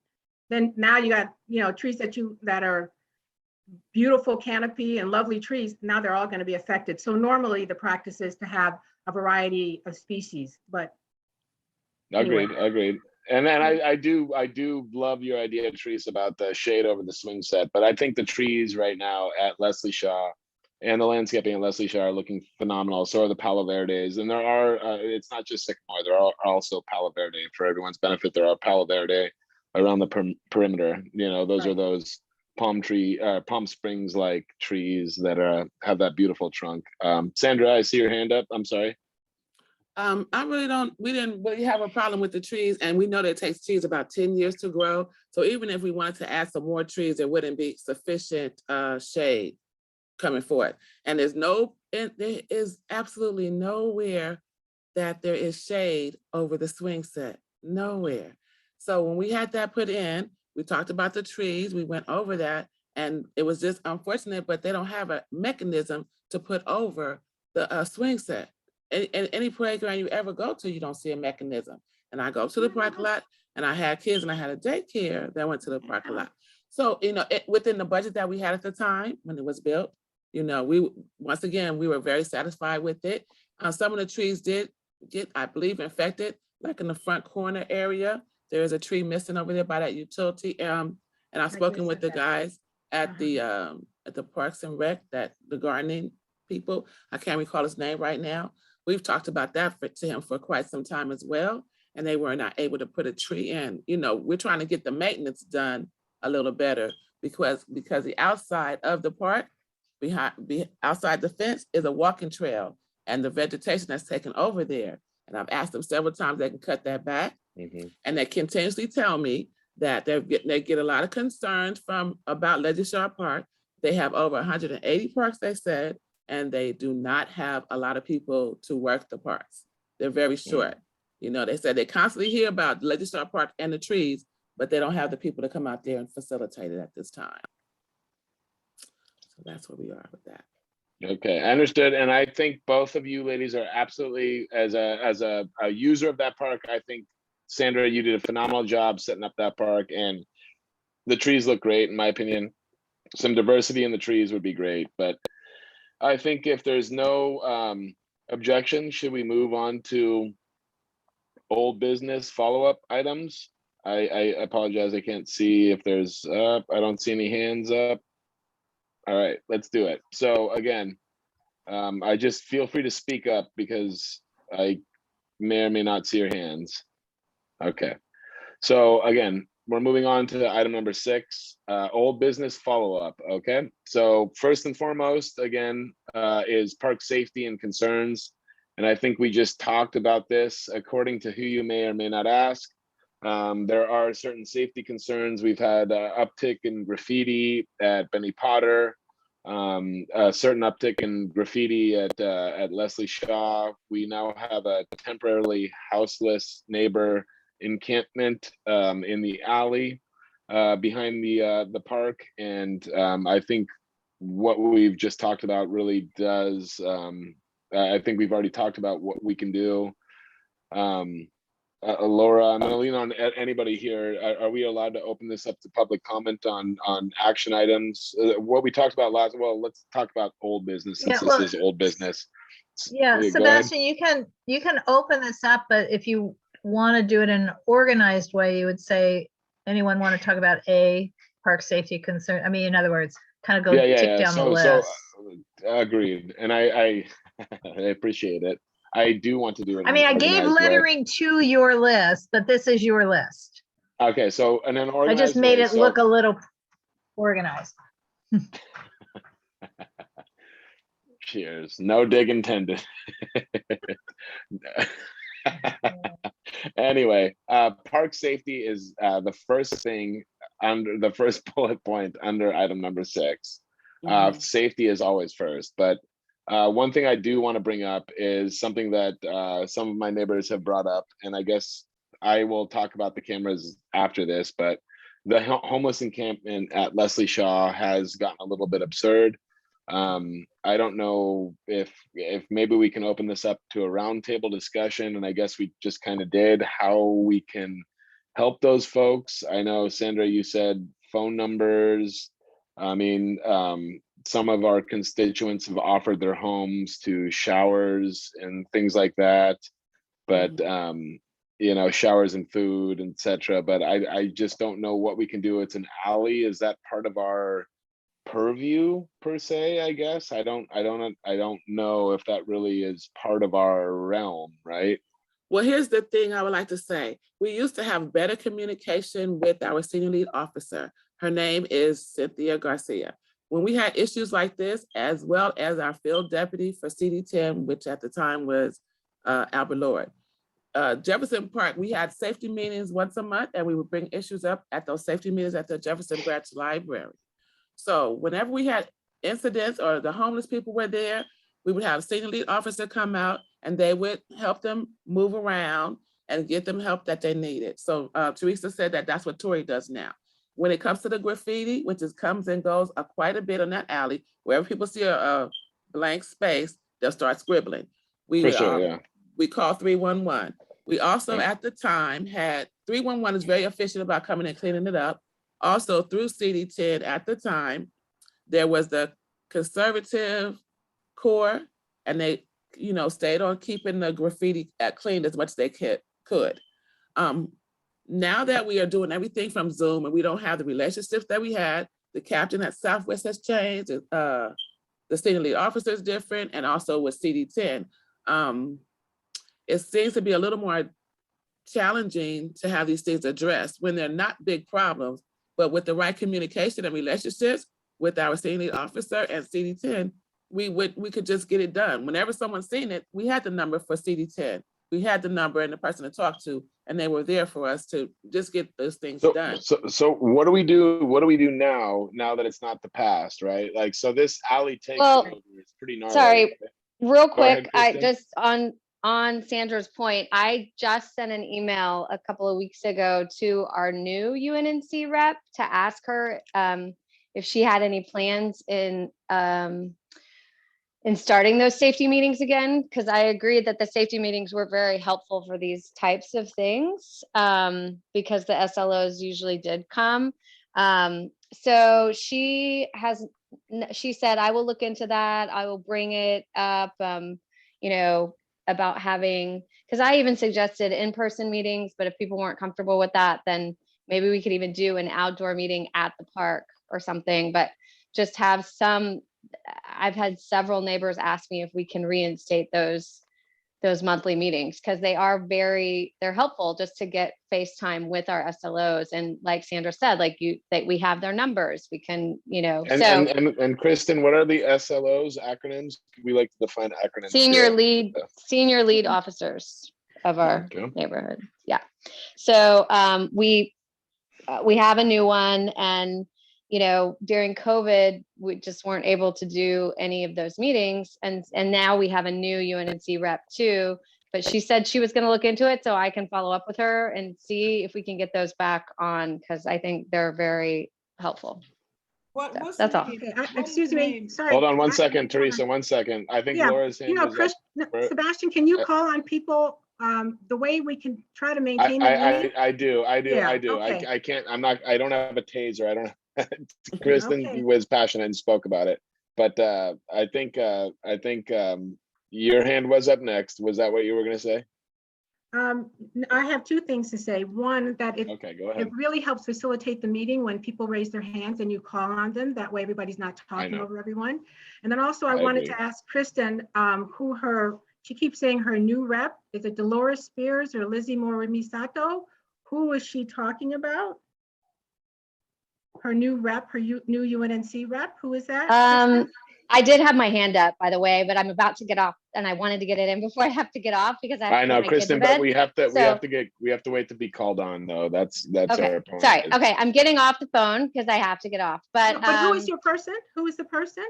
then now you got, trees that are beautiful canopy and lovely trees. Now they're all going to be affected. So normally the practice is to have a variety of species, but. Agreed. And then I do love your idea, Teresa, about the shade over the swing set. But I think the trees right now at Leslie Shaw and the landscaping at Leslie Shaw are looking phenomenal. So are the Palo Verdes. And there are, it's not just sycamore, there are also Palo Verde. For everyone's benefit, there are Palo Verde around the perimeter. Those are those palm springs like trees that have that beautiful trunk. Sandra, I see your hand up. I'm sorry. We didn't really have a problem with the trees, and we know that it takes trees about 10 years to grow. So even if we wanted to add some more trees, there wouldn't be sufficient shade coming forward. And there is absolutely nowhere that there is shade over the swing set, nowhere. So when we had that put in, we talked about the trees, we went over that, and it was just unfortunate, but they don't have a mechanism to put over the swing set. Any playground you ever go to, you don't see a mechanism. And I go to the parking lot, and I had kids, and I had a daycare that went to the parking lot. So, within the budget that we had at the time when it was built, we were very satisfied with it. Some of the trees did get, I believe, infected, like in the front corner area. There is a tree missing over there by that utility. And I've spoken with the guys at the Parks and Rec, the gardening people. I can't recall his name right now. We've talked about that to him for quite some time as well. And they were not able to put a tree in. You know, we're trying to get the maintenance done a little better because the outside of the park, outside the fence is a walking trail and the vegetation that's taken over there. And I've asked them several times they can cut that back. And they continuously tell me that they get a lot of concerns about Legislature Park. They have over 180 parks, they said, and they do not have a lot of people to work the parks. They're very short. You know, they said they constantly hear about Legislature Park and the trees, but they don't have the people to come out there and facilitate it at this time. So that's where we are with that. Okay, I understood. And I think both of you ladies are absolutely, as a user of that park, I think, Sandra, you did a phenomenal job setting up that park, and the trees look great, in my opinion. Some diversity in the trees would be great, but I think if there's no objection, should we move on to old business follow-up items? I apologize, I can't see if there's I don't see any hands up. All right, let's do it. So again, I just feel free to speak up because I may or may not see your hands. Okay, so again, we're moving on to item number 6, old business follow-up. Okay, so first and foremost, again, is park safety and concerns. And I think we just talked about this. According to who you may or may not ask, there are certain safety concerns. We've had uptick in graffiti at Benny Potter, a certain uptick in graffiti at Leslie Shaw. We now have a temporarily houseless neighbor encampment in the alley behind the park. And I think what we've just talked about really does, I think we've already talked about what we can do. Laura, I'm going to lean on anybody here. Are we allowed to open this up to public comment on action items? What we talked about last, well, let's talk about old business since Yeah, this is old business. Yeah, Go ahead. Sebastian, you can open this up, but if you want to do it in an organized way, you would say, anyone want to talk about a park safety concern? I mean, in other words, kind of go tick down the list. Agreed. And I I appreciate it. I do want to do it. I mean, I gave organized way. lettering to your list, but this is your list. Okay, so in an I organized just made way, it look a little organized. Cheers. No dig intended. Anyway, park safety is the first thing under the first bullet point under item number 6. Safety is always first, but one thing I do want to bring up is something that some of my neighbors have brought up, and I guess I will talk about the cameras after this, but the homeless encampment at Leslie Shaw has gotten a little bit absurd. I don't know if maybe we can open this up to a roundtable discussion, and I guess we just kind of did, how we can help those folks. I know, Sandra, you said phone numbers. I mean, some of our constituents have offered their homes to showers and things like that, but you know, showers and food, etc. But I just don't know what we can do. It's an alley. Is that part of our purview per se? I guess I don't know if that really is part of our realm, right? Well, here's the thing I would like to say. We used to have better communication with our senior lead officer. Her name is Cynthia Garcia. When we had issues like this, as well as our field deputy for CD10, which at the time was Albert Lord. Jefferson Park, we had safety meetings once a month, and we would bring issues up at those safety meetings at the Jefferson Branch Library. So whenever we had incidents or the homeless people were there, we would have a senior lead officer come out and they would help them move around and get them help that they needed. So Teresa said that that's what Tori does now. When it comes to the graffiti, which is comes and goes quite a bit on that alley, wherever people see a blank space, they'll start scribbling. We call 311. We also at the time had 311 is very efficient about coming and cleaning it up. Also through CD10 at the time, there was the conservative core, and they, stayed on keeping the graffiti cleaned as much as they could. Now that we are doing everything from Zoom and we don't have the relationships that we had, the captain at Southwest has changed, the senior lead officer is different, and also with CD10. It seems to be a little more challenging to have these things addressed when they're not big problems, but with the right communication and relationships with our senior lead officer and CD10, we could just get it done. Whenever someone's seen it, we had the number for CD10. We had the number and the person to talk to, and they were there for us to just get those things done. So what do we do? What do we do now that it's not the past, right? Like, so this alley take is pretty gnarly. Sorry, real Go ahead, quick, I Kristen. just on Sandra's point, I just sent an email a couple of weeks ago to our new UNNC rep to ask her if she had any plans in starting those safety meetings again, because I agreed that the safety meetings were very helpful for these types of things, because the SLOs usually did come. So she said, I will look into that. I will bring it up, you know, about having, because I even suggested in-person meetings, but if people weren't comfortable with that, then maybe we could even do an outdoor meeting at the park or something, but just have some. I've had several neighbors ask me if we can reinstate those monthly meetings, because they're helpful just to get FaceTime with our SLOs. And like Sandra said, like we have their numbers, we can, you know, and Kristen, what are the SLOs acronyms? We like to define acronyms. Senior lead officers of our neighborhood. Yeah. So we have a new one, and you know, during COVID, we just weren't able to do any of those meetings. And now we have a new UNNC rep too, but she said she was going to look into it, so I can follow up with her and see if we can get those back on, because I think they're very helpful. That's all. Okay, excuse me, sorry. Hold on one second, Teresa, 1 second. I think Laura's hand is up. Sebastian, can you call on people the way we can try to maintain the meeting? I do. Yeah, okay. I can't, I don't have a taser. I don't Kristen was passionate and spoke about it, but I think your hand was up next. Was that what you were going to say? I have two things to say. One, that go ahead. it really helps facilitate the meeting when people raise their hands and you call on them. That way everybody's not talking over everyone. And then also I wanted to ask Kristen she keeps saying her new rep. Is it Dolores Spears or Lizzie Morimisato? Who is she talking about? Her new rep, her new UNNC rep, who is that? I did have my hand up, by the way, but I'm about to get off, and I wanted to get it in before I have to get off, because I know, Kristen, but we have to wait to be called on, though. That's okay. Our point. Sorry. Okay, I'm getting off the phone because I have to get off. But who is your person? Who is the person?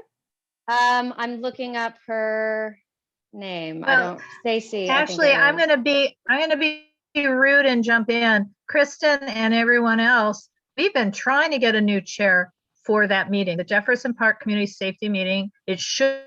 I'm looking up her name. Stacy. Actually, I'm gonna be rude and jump in. Kristen and everyone else, we've been trying to get a new chair for that meeting, the Jefferson Park Community Safety Meeting. It should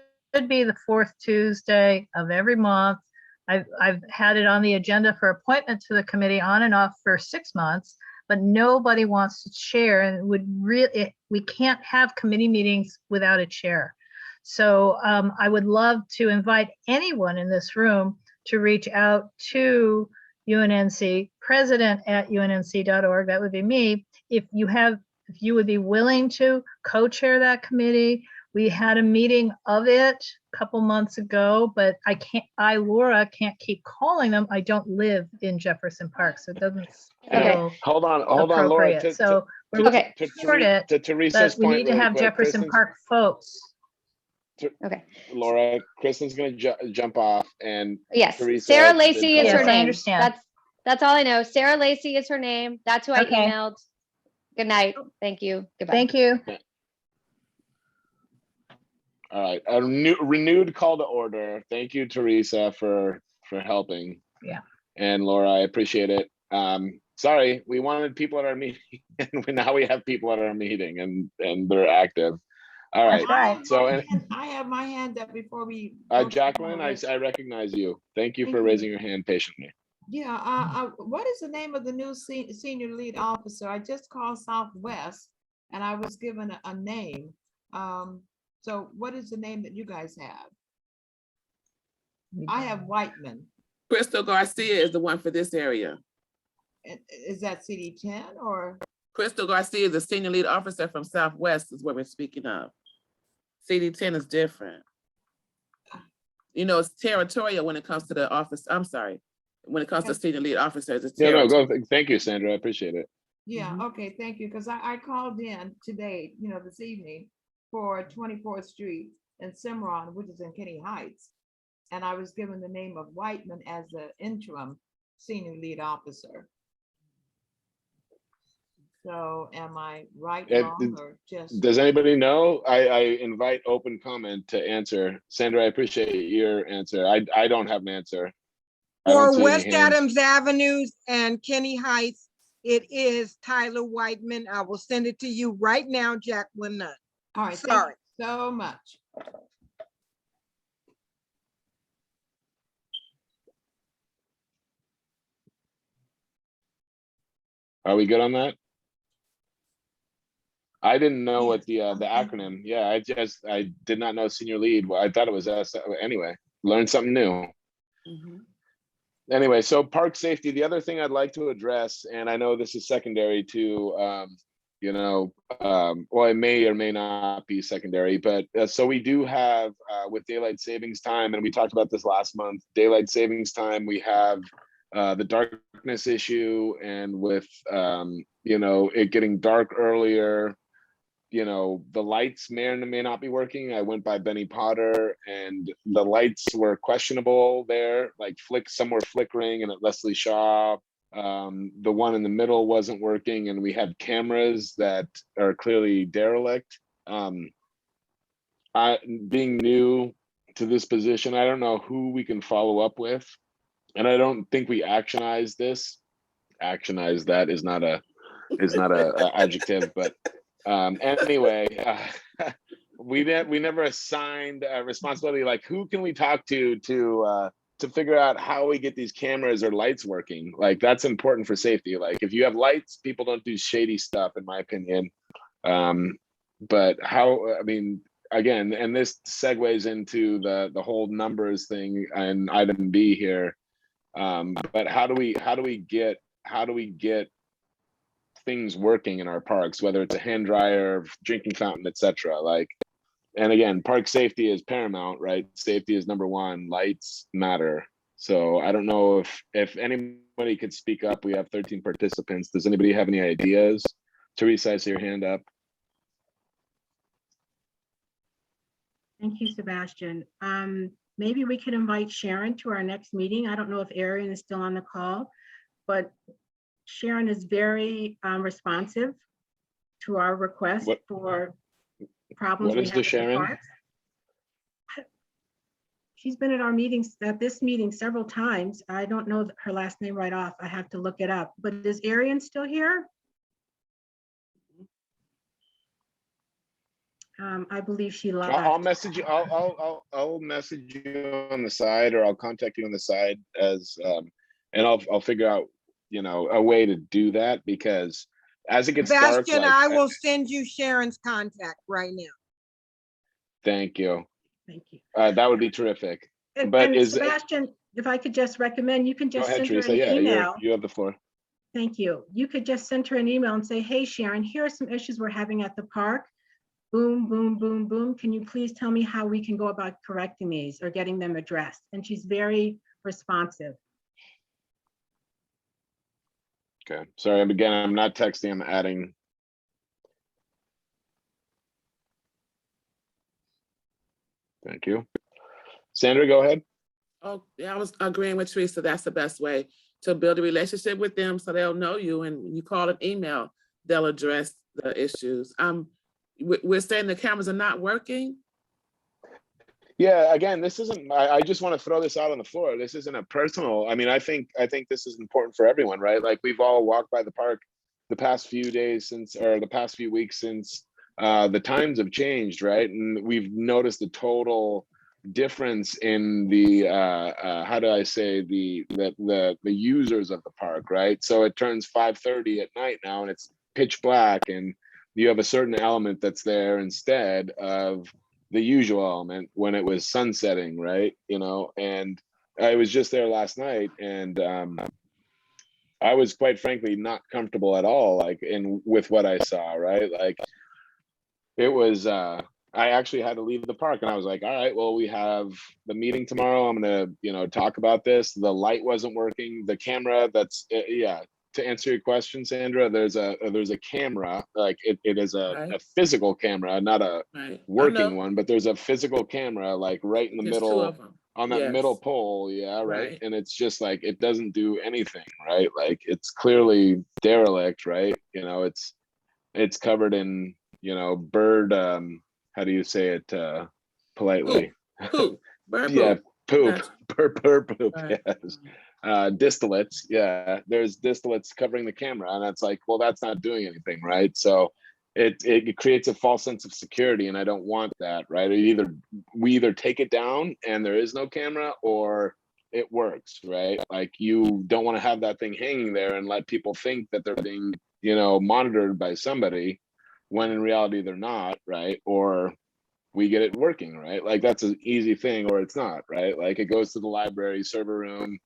be the fourth Tuesday of every month. I've had it on the agenda for appointment to the committee on and off for 6 months, but nobody wants to chair, and we can't have committee meetings without a chair. So I would love to invite anyone in this room to reach out to UNNC, president@unnc.org. That would be me. If you would be willing to co-chair that committee. We had a meeting of it a couple months ago, but Laura, can't keep calling them. I don't live in Jefferson Park, so it doesn't feel Hold on, Laura. So we're looking forward to Teresa's but we point, need to have Jefferson Park folks. Okay. Laura, Kristen's going to jump off, and yes, Teresa, Sarah Lacey is her name. I understand. That's all I know. Sarah Lacey is her name. That's who I emailed. Good night. Thank you. Goodbye. Thank you. All right, a renewed call to order. Thank you, Teresa, for helping. Yeah. And Laura, I appreciate it. Sorry, we wanted people at our meeting, and now we have people at our meeting, and they're active. All right. Right. So I have my hand up before we. Jacqueline, I recognize you. Thank you for raising your hand patiently. Yeah. What is the name of the new senior lead officer? I just called Southwest, and I was given a name. So what is the name that you guys have? I have Whiteman. Crystal Garcia is the one for this area. Is that CD10 or? Crystal Garcia, the senior lead officer from Southwest is what we're speaking of. CD10 is different. You know, it's territorial when it comes to the office. I'm sorry. When it comes to senior lead officers, it's Yeah, no, territorial. go. Thank you, Sandra. I appreciate it. Yeah, okay, thank you, because I called in today, this evening for 24th Street in Cimarron, which is in Kenny Heights. And I was given the name of Whiteman as the interim senior lead officer. So am I right, wrong, or just? Does anybody know? I invite open comment to answer. Sandra, I appreciate your answer. I don't have an answer. I don't For see any West hands. Adams Avenues and Kenny Heights, it is Tyler Whiteman. I will send it to you right now, Jacqueline Nunn. All right, thank Sorry. you so much. Are we good on that? I didn't know what the acronym. Yeah, I did not know senior lead. Well, I thought it was anyway. Learned something new. Anyway, so park safety. The other thing I'd like to address, and I know this is secondary to, well, it may or may not be secondary, but so we do have with daylight savings time, and we talked about this last month. Daylight savings time, we have the darkness issue, and with it getting dark earlier. The lights may or may not be working. I went by Benny Potter and the lights were questionable there, like some were flickering, and at Leslie Shaw, the one in the middle wasn't working, and we have cameras that are clearly derelict. Being new to this position, I don't know who we can follow up with, and I don't think we actionize this. Actionize that is not a adjective, but anyway, we never assigned a responsibility, like who can we talk to figure out how we get these cameras or lights working. Like that's important for safety. Like if you have lights, people don't do shady stuff, in my opinion. But again, and this segues into the whole numbers thing and item B here. But how do we get things working in our parks, whether it's a hand dryer, drinking fountain, etc. And again, park safety is paramount, right? Safety is number one. Lights matter. So I don't know if anybody could speak up. We have 13 participants. Does anybody have any ideas? Teresa, I see your hand up. Thank you, Sebastian. Maybe we could invite Sharon to our next meeting. I don't know if Arian is still on the call, but Sharon is very responsive to our request for problems. What is the Sharon? She's been at our meetings, at this meeting several times. I don't know her last name right off. I have to look it up. But is Arian still here? I believe she left. I'll message you. I'll message you on the side, or I'll contact you on the side and I'll figure out a way to do that, because as it gets dark, Sebastian, I will send you Sharon's contact right now. Thank you. Thank you. That would be terrific. And But Sebastian, if I could just recommend, you can just go ahead, send her Teresa. an Yeah, email. you have the floor. Thank you. You could just send her an email and say, hey, Sharon, here are some issues we're having at the park. Boom, boom, boom, boom. Can you please tell me how we can go about correcting these or getting them addressed? And she's very responsive. Okay. Sorry, I'm not texting, I'm adding. Thank you. Sandra, go ahead. Oh, yeah, I was agreeing with Teresa. That's the best way to build a relationship with them, so they'll know you, and when you call an email, they'll address the issues. We're saying the cameras are not working. Yeah, again, this isn't, I just want to throw this out on the floor. This isn't a personal, I think this is important for everyone, right? Like we've all walked by the park the past few days or the past few weeks since the times have changed, right? And we've noticed a total difference in the how do I say, the users of the park, right? So it turns 5:30 at night now and it's pitch black, and you have a certain element that's there instead of the usual element when it was sunsetting, right? And I was just there last night, and I was quite frankly not comfortable at all, like with what I saw, right? Like it was, I actually had to leave the park and I was like, all right, well, we have the meeting tomorrow. I'm gonna, talk about this. The light wasn't working. The camera yeah. To answer your question, Sandra, there's a camera, like it is a physical camera, not a working one, but there's a physical camera like right in the There's two middle of them. on that Yes. middle pole. Yeah. Right. Right. And it's just like, it doesn't do anything, right? Like it's clearly derelict, right? It's covered in, bird, how do you say it politely? Poop. Bird Yeah, poop. poop. Bird poop, Right. yes. Distillates, yeah, there's distillates covering the camera, and it's like, well, that's not doing anything, right? So it creates a false sense of security, and I don't want that, right? We either take it down and there is no camera, or it works, right? Like you don't want to have that thing hanging there and let people think that they're being, monitored by somebody, when in reality they're not, right? Or we get it working, right? Like that's an easy thing, or it's not, right? Like it goes to the library server room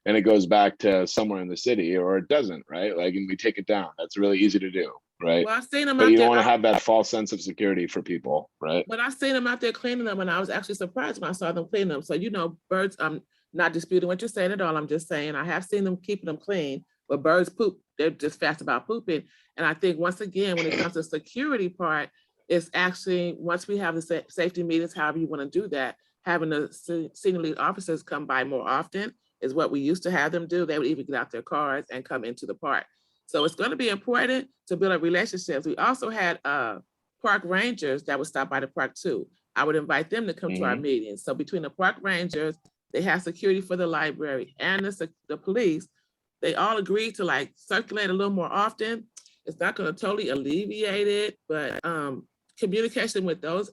and it goes back to somewhere in the city, or it doesn't, right? Like, and we take it down. That's really easy to do, right? Well, I've seen them But out you don't there. want to have that false sense of security for people, right? But I seen them out there cleaning them, and I was actually surprised when I saw them cleaning them. So, birds, I'm not disputing what you're saying at all. I'm just saying I have seen them keeping them clean, but birds poop. They're just fast about pooping. And I think once again, when it comes to the security part, it's actually, once we have the safety meetings, however you want to do that, having the senior lead officers come by more often is what we used to have them do. They would even get out their cars and come into the park. So it's going to be important to build up relationships. We also had park rangers that would stop by the park too. I would invite them to come to our meetings. So between the park rangers, they have security for the library and the police. They all agreed to like circulate a little more often. It's not going to totally alleviate it, but communication with those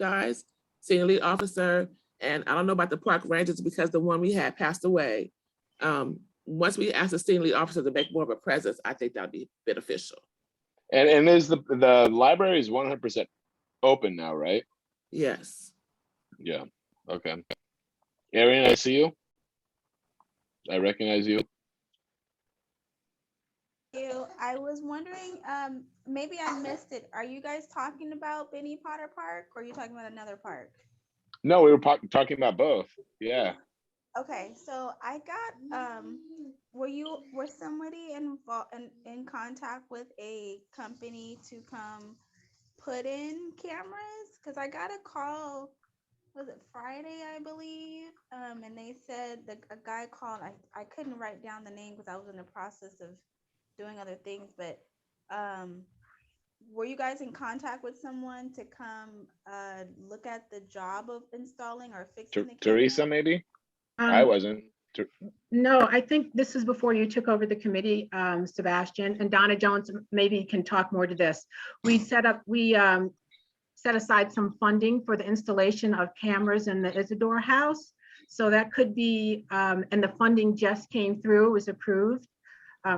guys, senior lead officer, and I don't know about the park rangers because the one we had passed away. Once we ask the senior lead officer to make more of a presence, I think that'd be beneficial. And is the library is 100% open now, right? Yes. Yeah. Okay. Arian, I see you. I recognize you. I was wondering, maybe I missed it. Are you guys talking about Benny Potter Park, or are you talking about another park? No, we were talking about both. Yeah. Okay, so I got, were somebody involved in contact with a company to come put in cameras? Because I got a call, was it Friday, I believe? And they said a guy called, I couldn't write down the name because I was in the process of doing other things, but were you guys in contact with someone to come look at the job of installing or fixing the Teresa, maybe? I wasn't. No, I think this is before you took over the committee, Sebastian, and Donna Jones maybe can talk more to this. We set aside some funding for the installation of cameras in the Isidore House. So that could be, and the funding just came through, was approved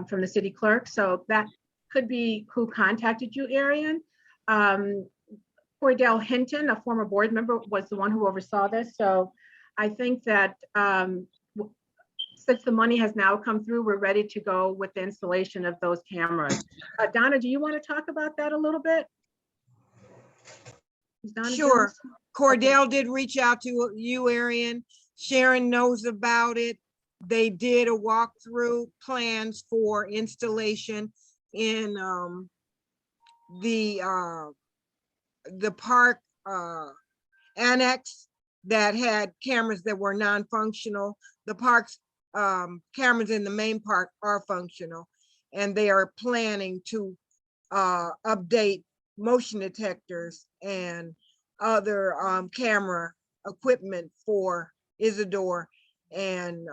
from the city clerk. So that could be who contacted you, Arian. Cordell Hinton, a former board member, was the one who oversaw this. So I think that since the money has now come through, we're ready to go with the installation of those cameras. Donna, do you want to talk about that a little bit? Sure. Jones? Cordell did reach out to you, Arian. Sharon knows about it. They did a walkthrough plans for installation in the park annex that had cameras that were non-functional. The park's cameras in the main park are functional, and they are planning to update motion detectors and other camera equipment for Isidore and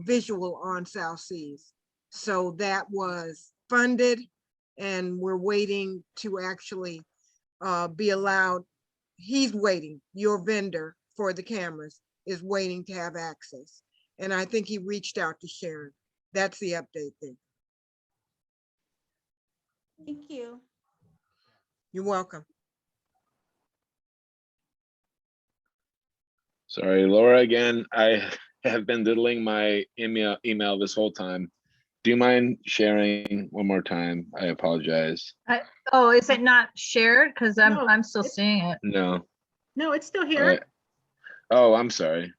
visual on South Seas. So that was funded, and we're waiting to actually be allowed. He's waiting, your vendor for the cameras is waiting to have access. And I think he reached out to Sharon. That's the update there. Thank you. You're welcome. Sorry, Laura, again, I have been diddling my email this whole time. Do you mind sharing one more time? I apologize. Oh, is it not shared? Because No, I'm still it's- seeing it. No. No, it's still here. Oh, I'm sorry.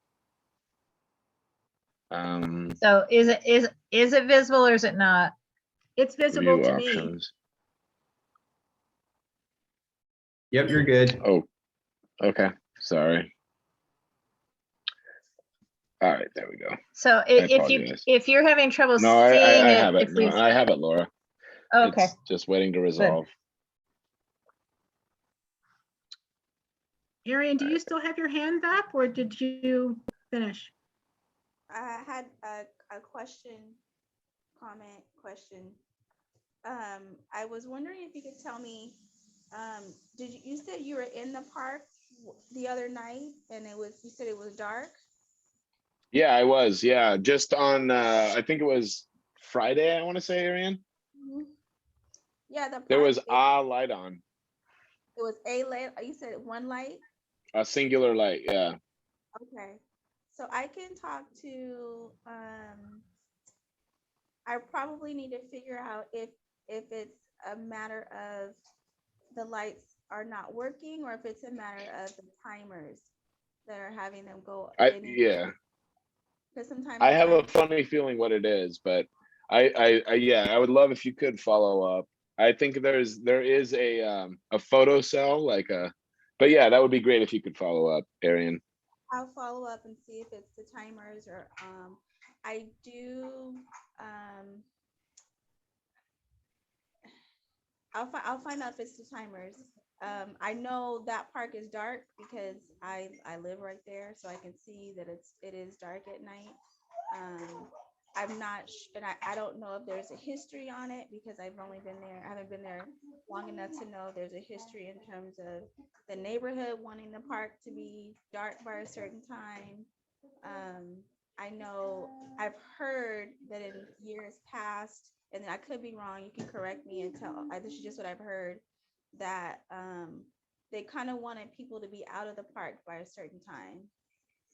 So is it visible or is it not? It's visible View to me. options. Yep, you're good. Oh, okay. Sorry. All right, there we go. So apologize. if you're having trouble No, I seeing it, have it. if No, we, I have it, Laura. okay. It's just waiting to resolve. Arian, do you still have your hand up or did you finish? I had a question. I was wondering if you could tell me, you said you were in the park the other night and you said it was dark? Yeah, I was. Yeah, just on. I think it was Friday. I want to say, Arian. Mhm. Yeah, There was a light on. it was a light. You said one light? A singular light. Yeah. Okay. So I can talk to, I probably need to figure out if it's a matter of the lights are not working or if it's a matter of the timers that are having them go. Yeah. Because sometimes I have a funny feeling what it is, but yeah, I would love if you could follow up. I think there is a photo cell, like but yeah, that would be great if you could follow up, Arian. I'll follow up and see if it's the timers or I do I'll find out if it's the timers. I know that park is dark because I live right there, so I can see that it is dark at night. I'm not, and I don't know if there's a history on it because I've only been there. I haven't been there long enough to know there's a history in terms of the neighborhood wanting the park to be dark by a certain time. I know I've heard that in years past, and I could be wrong, you can correct me and tell, this is just what I've heard, that they kind of wanted people to be out of the park by a certain time.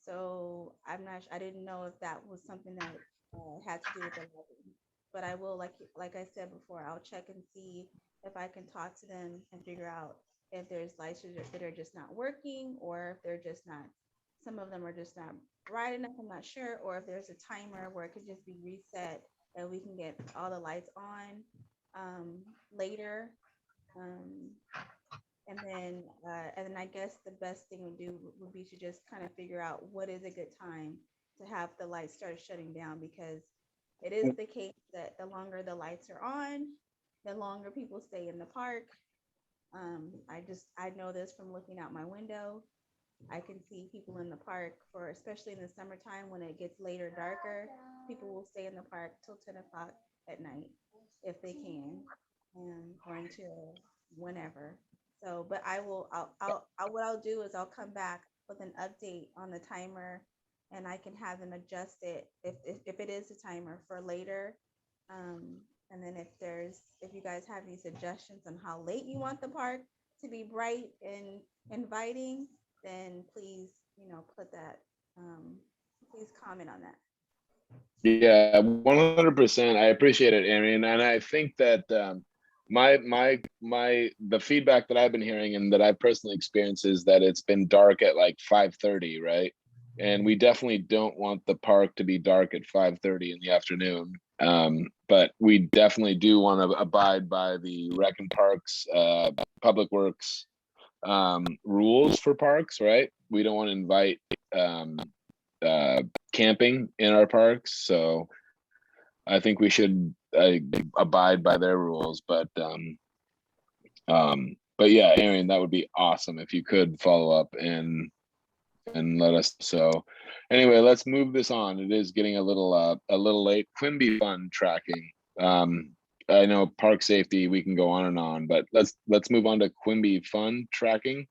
So I didn't know if that was something that had to do with the lighting. But I will, like I said before, I'll check and see if I can talk to them and figure out if there's lights that are just not working, or if they're just not, some of them are just not bright enough, I'm not sure, or if there's a timer where it could just be reset and we can get all the lights on later. And then I guess the best thing to do would be to just kind of figure out what is a good time to have the lights start shutting down, because it is the case that the longer the lights are on, the longer people stay in the park. I know this from looking out my window. I can see people in the park especially in the summertime when it gets later, darker, people will stay in the park till 10 o'clock at night if they can, or until whenever. So, but what I'll do is I'll come back with an update on the timer, and I can have them adjust it if it is a timer for later. And then if you guys have any suggestions on how late you want the park to be bright and inviting, then please, put that, please comment on that. Yeah, 100%. I appreciate it, Arian, and I think that the feedback that I've been hearing and that I personally experienced is that it's been dark at like 5:30, right? And we definitely don't want the park to be dark at 5:30 in the afternoon. But we definitely do want to abide by the Rec and Parks, Public Works rules for parks, right? We don't want to invite camping in our parks, so I think we should abide by their rules. But yeah, Arian, that would be awesome if you could follow up and let us. So anyway, let's move this on. It is getting a little late. Quimby Fund tracking. I know park safety, we can go on and on, but let's move on to Quimby Fund tracking.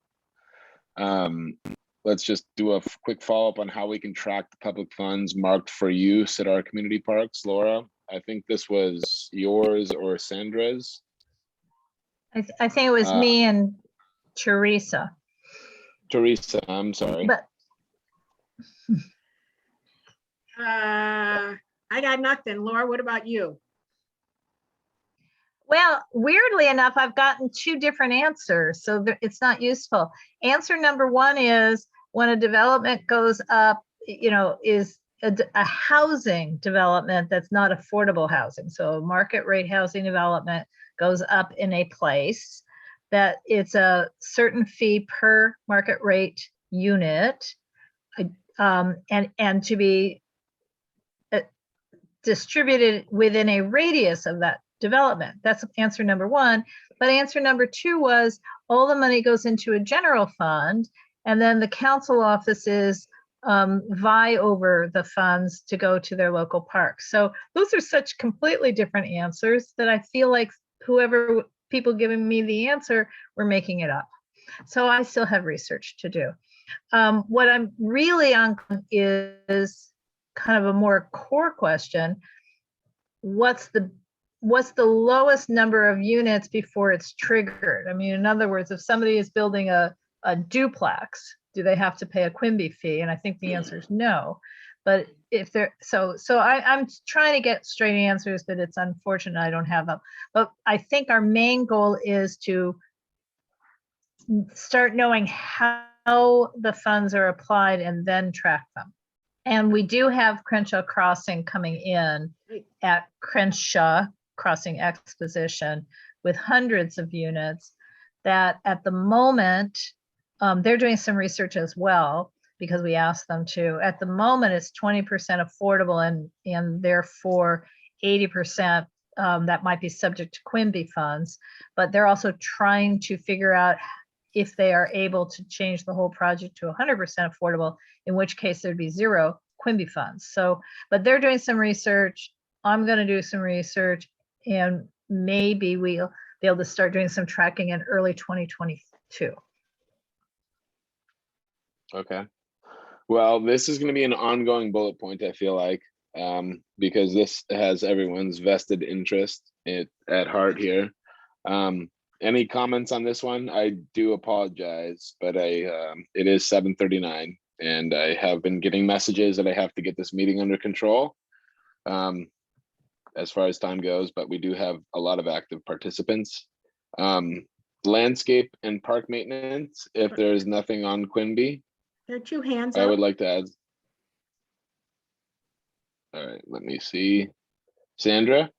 Let's just do a quick follow-up on how we can track the public funds marked for use at our community parks. Laura, I think this was yours or Sandra's. I think it was me and Teresa. Teresa, I'm sorry. But I got nothing. Laura, what about you? Well, weirdly enough, I've gotten two different answers, so it's not useful. Answer number one is when a development goes up, is a housing development that's not affordable housing. So market rate housing development goes up in a place that it's a certain fee per market rate unit, and to be distributed within a radius of that development. That's answer number one. But answer number two was all the money goes into a general fund, and then the council offices vie over the funds to go to their local parks. So those are such completely different answers that I feel like whoever people giving me the answer were making it up. So I still have research to do. What I'm really on is kind of a more core question. What's the lowest number of units before it's triggered? I mean, in other words, if somebody is building a duplex, do they have to pay a Quimby fee? And I think the answer is no. But if they're I'm trying to get straight answers, but it's unfortunate I don't have them. But I think our main goal is to start knowing how the funds are applied and then track them. And we do have Crenshaw Crossing coming in at Crenshaw Crossing Exposition with hundreds of units that at the moment, they're doing some research as well because we asked them to. At the moment, it's 20% affordable and therefore 80% that might be subject to Quimby funds, but they're also trying to figure out if they are able to change the whole project to 100% affordable, in which case there'd be zero Quimby funds. So, but they're doing some research. I'm going to do some research, and maybe we'll be able to start doing some tracking in early 2022. Okay. Well, this is going to be an ongoing bullet point, I feel like, because this has everyone's vested interest at heart here. Any comments on this one? I do apologize, but it is 7:39 and I have been getting messages that I have to get this meeting under control as far as time goes, but we do have a lot of active participants. Landscape and park maintenance, if there's nothing on Quimby. There are two hands I up. would like to add. All right, let me see. Sandra?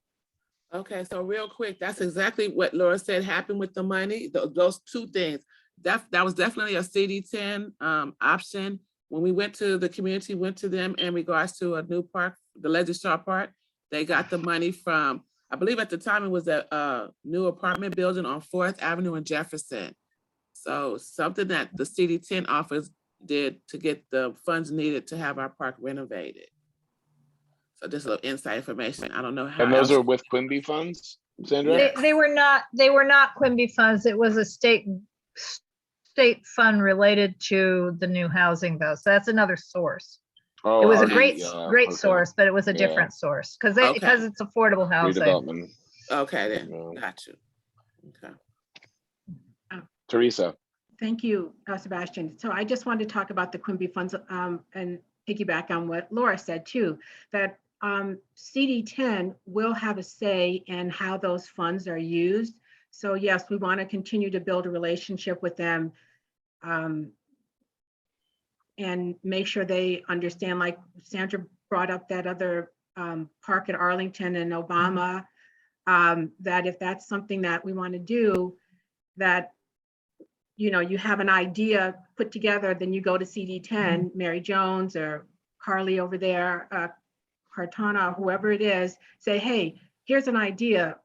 Okay, so real quick, that's exactly what Laura said happened with the money, those two things. That was definitely a CD10 option. When we went to the community, went to them in regards to a new park, the Legislature Park, they got the money from, I believe at the time it was a new apartment building on 4th Avenue in Jefferson. So something that the CD10 office did to get the funds needed to have our park renovated. So just a little inside information. I don't know how. And those are with Quimby funds, Sandra? Yes. They were not Quimby funds. It was a state fund related to the new housing though. So that's another source. Oh, It was a already, great okay. source, but it was a Yeah. different source because Okay. it's affordable housing. Redevelopment. Okay, then, got you. Okay. Teresa. Thank you, Sebastian. So I just wanted to talk about the Quimby funds and piggyback on what Laura said too, that CD10 will have a say in how those funds are used. So yes, we want to continue to build a relationship with them and make sure they understand, like Sandra brought up that other park at Arlington and Obama, that if that's something that we want to do, that you have an idea put together, then you go to CD10, Mary Jones or Carly over there, Cartana, whoever it is, say, hey, here's an idea.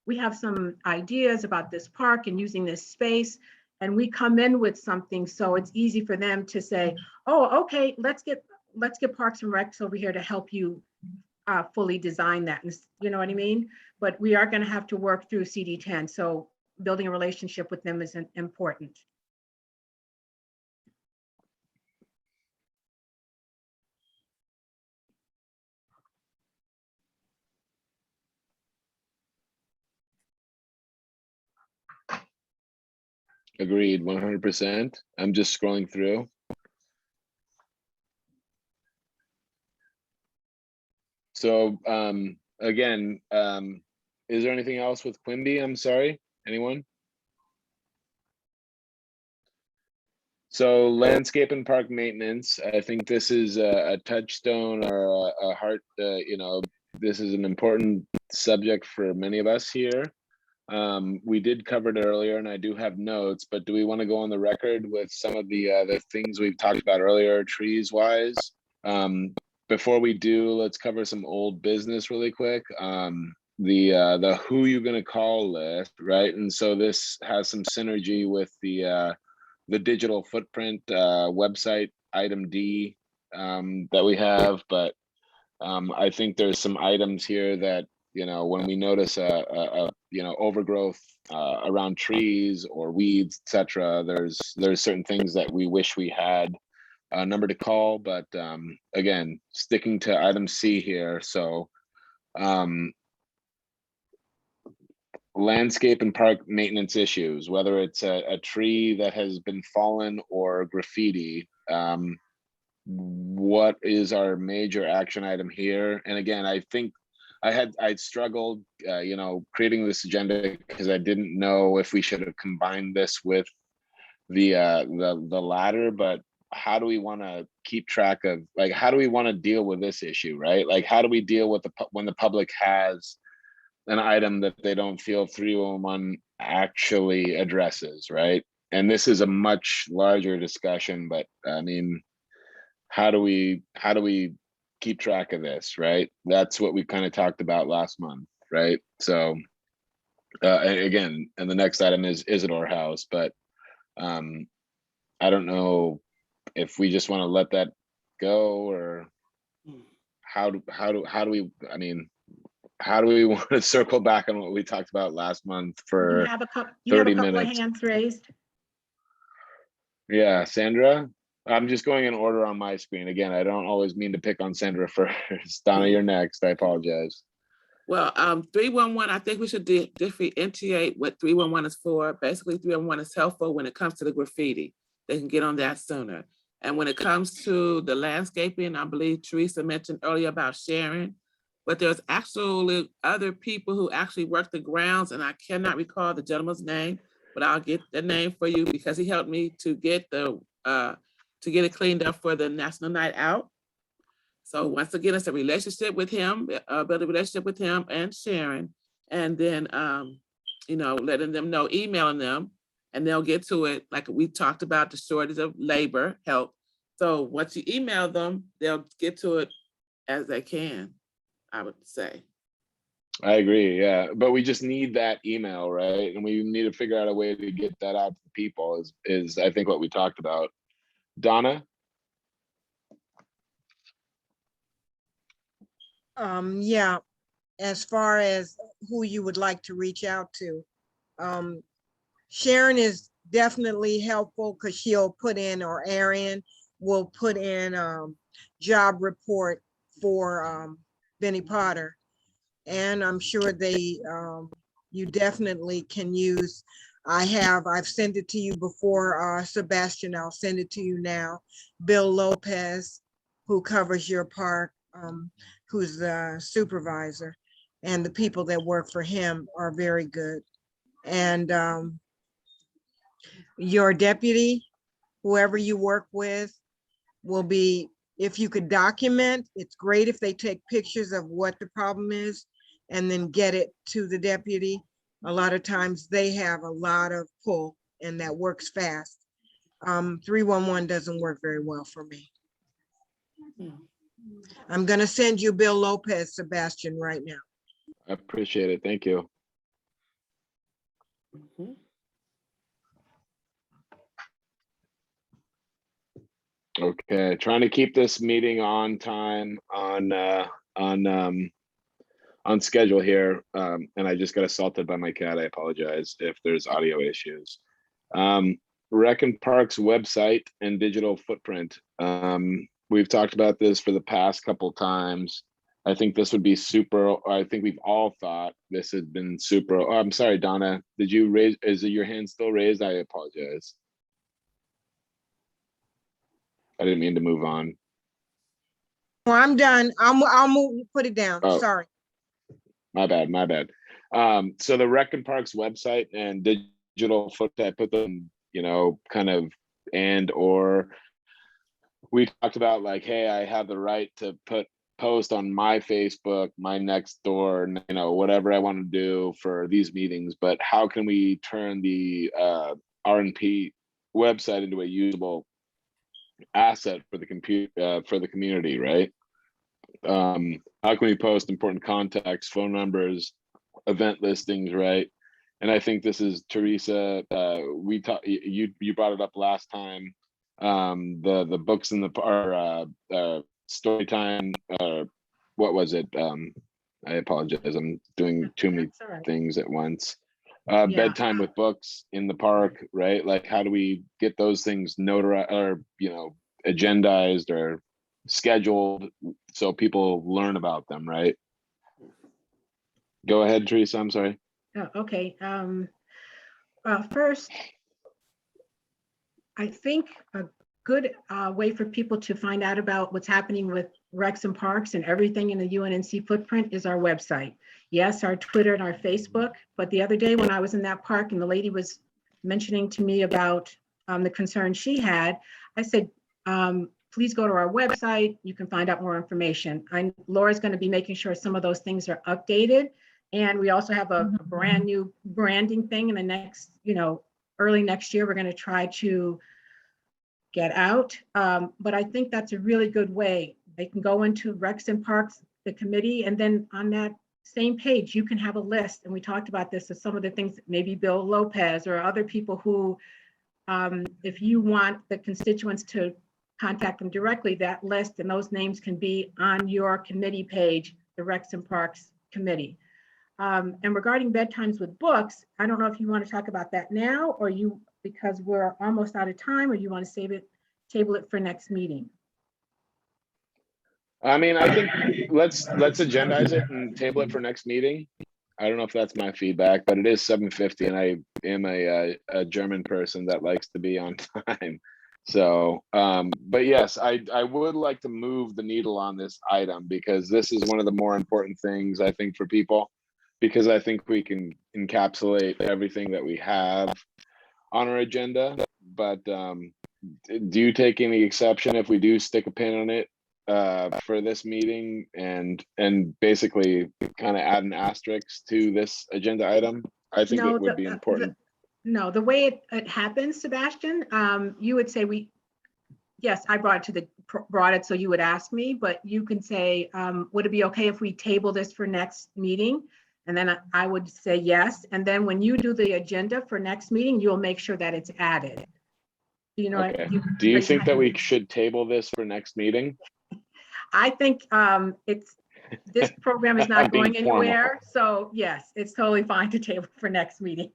We have some ideas about this park and using this space, and we come in with something so it's easy for them to say, oh, okay, let's get Parks and Recs over here to help you fully design that. And you know what I mean? But we are going to have to work through CD10. So building a relationship with them is important. Agreed, 100%. I'm just scrolling through. So again, is there anything else with Quimby? I'm sorry, anyone? So landscape and park maintenance, I think this is a touchstone or a heart, you know, this is an important subject for many of us here. We did cover it earlier and I do have notes, but do we want to go on the record with some of the things we've talked about earlier, trees wise? Before we do, let's cover some old business really quick. The who you gonna call list, right? And so this has some synergy with the digital footprint website item D that we have, but I think there's some items here that, you know, when we notice a you know, overgrowth around trees or weeds, etc., there's certain things that we wish we had a number to call, but again, sticking to item C here. So landscape and park maintenance issues, whether it's a tree that has been fallen or graffiti, what is our major action item here? And again, I think I struggled, you know, creating this agenda because I didn't know if we should have combined this with the latter, but how do we want to keep track of, like, how do we want to deal with this issue, right? Like, how do we deal with when the public has an item that they don't feel 311 actually addresses, right? And this is a much larger discussion, but I mean, how do we keep track of this, right? That's what we kind of talked about last month, right? So again, and the next item is Isidore House, but I don't know if we just want to let that go, or how do we, I mean, how do we want to circle back on what we talked about last month for You have a couple of hands raised. Yeah, Sandra. I'm just going in order on my screen. Again, I don't always mean to pick on Sandra first. Donna, you're next. I apologize. Well, 311, I think we should differentiate what 311 is for. Basically, 311 is helpful when it comes to the graffiti. They can get on that sooner. And when it comes to the landscaping, I believe Teresa mentioned earlier about sharing, but there's actually other people who actually work the grounds, and I cannot recall the gentleman's name, but I'll get the name for you because he helped me to get it cleaned up for the National Night Out. So once again, it's a relationship with him, build a relationship with him and Sharon, and then, you know, letting them know, emailing them, and they'll get to it. Like we talked about the shortage of labor help. So once you email them, they'll get to it as they can, I would say. I agree, yeah, but we just need that email, right? And we need to figure out a way to get that out to people is I think what we talked about. Donna? Yeah, as far as who you would like to reach out to. Sharon is definitely helpful because she'll put in, or Arian will put in job report for Benny Potter. And I'm sure you definitely can use, I've sent it to you before, Sebastian, I'll send it to you now. Bill Lopez, who covers your park, who's the supervisor, and the people that work for him are very good. And your deputy, whoever you work with, will be, if you could document, it's great if they take pictures of what the problem is and then get it to the deputy. A lot of times they have a lot of pull and that works fast. 311 doesn't work very well for me. I'm gonna send you Bill Lopez, Sebastian, right now. I appreciate it. Thank you. Okay, trying to keep this meeting on time, on schedule here, and I just got assaulted by my cat. I apologize if there's audio issues. Rec and Parks website and digital footprint. We've talked about this for the past couple times. I think this would be super. I think we've all thought this has been super. Oh, I'm sorry, Donna. Did you raise? Is your hand still raised? I apologize. I didn't mean to move on. Well, I'm done. I'll move, put it down. Oh. Sorry. My bad. So the Rec and Parks website and digital footprint, I put them, kind of, and or we talked about like, hey, I have the right to post on my Facebook, my next door, whatever I want to do for these meetings, but how can we turn the RNP website into a usable asset for the community, right? How can we post important contacts, phone numbers, event listings, right? And I think this is Teresa. We talked. You brought it up last time. The books in the story time. What was it? I apologize. I'm doing too many That's all right. things at once. Yeah. Bedtime with books in the park, right? Like, how do we get those things notarized or agendized or scheduled so people learn about them, right? Go ahead, Teresa. I'm sorry. Oh, okay. First, I think a good way for people to find out about what's happening with recs and parks and everything in the UNNC footprint is our website. Yes, our Twitter and our Facebook. But the other day when I was in that park and the lady was mentioning to me about the concern she had, I said, please go to our website. You can find out more information. Laura's going to be making sure some of those things are updated. And we also have a brand new branding thing in the next, early next year, we're going to try to get out. But I think that's a really good way. They can go into Recs and Parks, the committee, and then on that same page, you can have a list. And we talked about this of some of the things, maybe Bill Lopez or other people who, if you want the constituents to contact them directly, that list and those names can be on your committee page, the Recs and Parks Committee. And regarding bedtimes with books, I don't know if you want to talk about that now or because we're almost out of time, or you want to table it for next meeting. I mean, I think let's agendize it and table it for next meeting. I don't know if that's my feedback, but it is 7:50 and I am a German person that likes to be on time. So, but yes, I would like to move the needle on this item because this is one of the more important things I think for people, because I think we can encapsulate everything that we have on our agenda. But do you take any exception if we do stick a pin on it for this meeting and basically kind of add an asterisk to this agenda item? I think it would be important. No, the way it happens, Sebastian, you would say yes, I brought it so you would ask me, but you can say, would it be okay if we table this for next meeting? And then I would say yes. And then when you do the agenda for next meeting, you'll make sure that it's added. Okay. Do you think that we should table this for next meeting? I think this program is not going anywhere. So yes, it's totally fine to table for next meeting.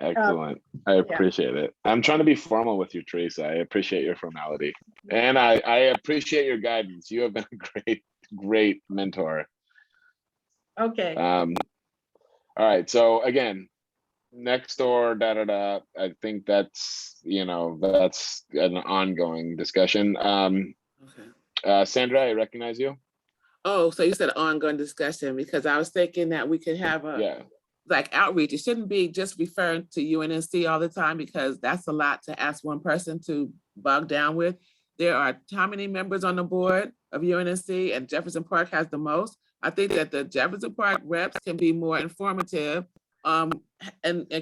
Excellent. I appreciate it. I'm trying to be formal with you, Teresa. I appreciate your formality. And I appreciate your guidance. You have been a great mentor. Okay. All right. So again, next door, I think that's that's an ongoing discussion. Sandra, I recognize you. Oh, so you said ongoing discussion, because I was thinking that we could have like outreach. It shouldn't be just referring to UNNC all the time, because that's a lot to ask one person to bog down with. There are how many members on the board of UNNC, and Jefferson Park has the most. I think that the Jefferson Park reps can be more informative and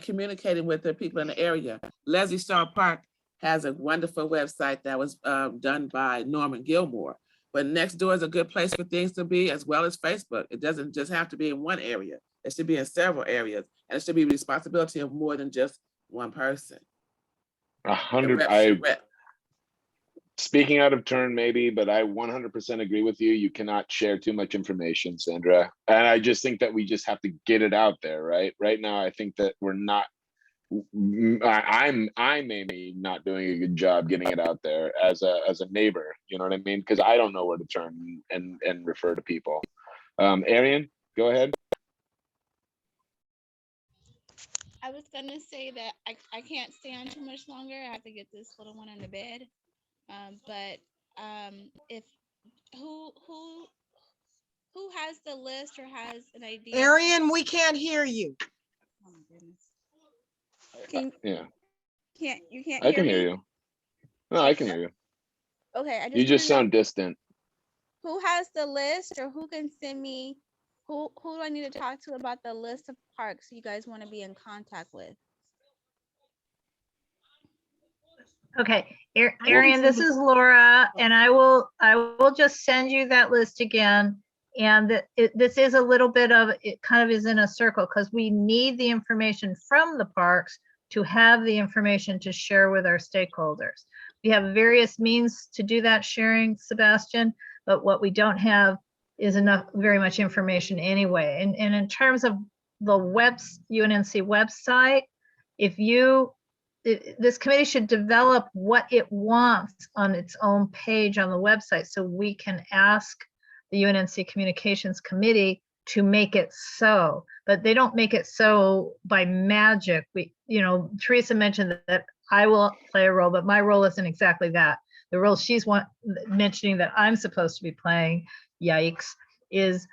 communicating with the people in the area. Leslie Starr Park has a wonderful website that was done by Norman Gilmore. But Nextdoor is a good place for things to be, as well as Facebook. It doesn't just have to be in one area. It should be in several areas, and it should be the responsibility of more than just one person. 100. Speaking out of turn, maybe, but I 100% agree with you. You cannot share too much information, Sandra. And I just think that we just have to get it out there, right? Right now, I think that we're not. I'm maybe not doing a good job getting it out there as a neighbor. You know what I mean? Because I don't know where to turn and refer to people. Arian, go ahead. I was gonna say that I can't stay on too much longer. I have to get this little one into bed. But if who who has the list or has an idea? Arian, we can't hear you. Oh my goodness. You can't I hear can me? hear you. No, I can hear you. Okay, I You just just wanna know sound distant. who has the list or who can send me, who do I need to talk to about the list of parks you guys want to be in contact with? Okay, Arian, this is Laura, and I will just send you that list again. And this is a little bit of, it kind of is in a circle because we need the information from the parks to have the information to share with our stakeholders. We have various means to do that sharing, Sebastian, but what we don't have is very much information anyway. And in terms of the UNNC website, this committee should develop what it wants on its own page on the website so we can ask the UNNC Communications Committee to make it so, but they don't make it so by magic. Teresa mentioned that I will play a role, but my role isn't exactly that. The role she's mentioning that I'm supposed to be playing, yikes, is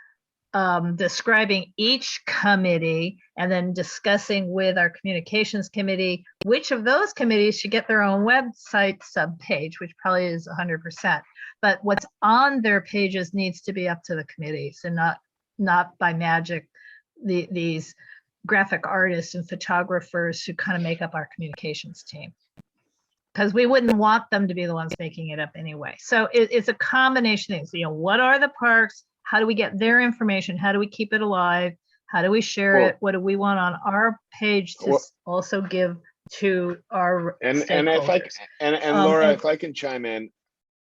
describing each committee and then discussing with our communications committee which of those committees should get their own website subpage, which probably is 100%. But what's on their pages needs to be up to the committees and not by magic these graphic artists and photographers who kind of make up our communications team. Because we wouldn't want them to be the ones making it up anyway. So it's a combination of things. What are the parks? How do we get their information? How do we keep it alive? How do we share it? What do we want on our page to also give to our stakeholders? And Laura, if I can chime in,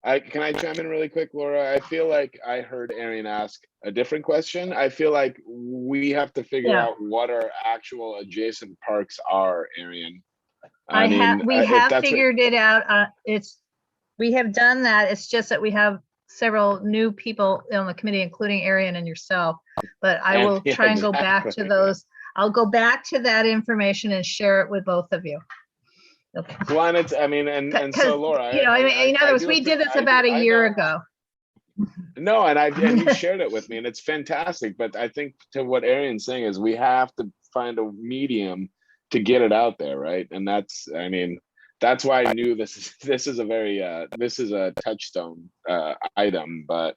can I chime in really quick, Laura? I feel like I heard Arian ask a different question. I feel like we have to figure out what our actual adjacent parks are, Arian. We have figured it out. We have done that. It's just that we have several new people on the committee, including Arian and yourself. But I will try and go back to those. I'll go back to that information and share it with both of you. Okay. Well, and so Laura, in other words, we did this about a year ago. No, and you shared it with me, and it's fantastic. But I think to what Arian's saying is we have to find a medium to get it out there, right? And that's why I knew this is a touchstone item, or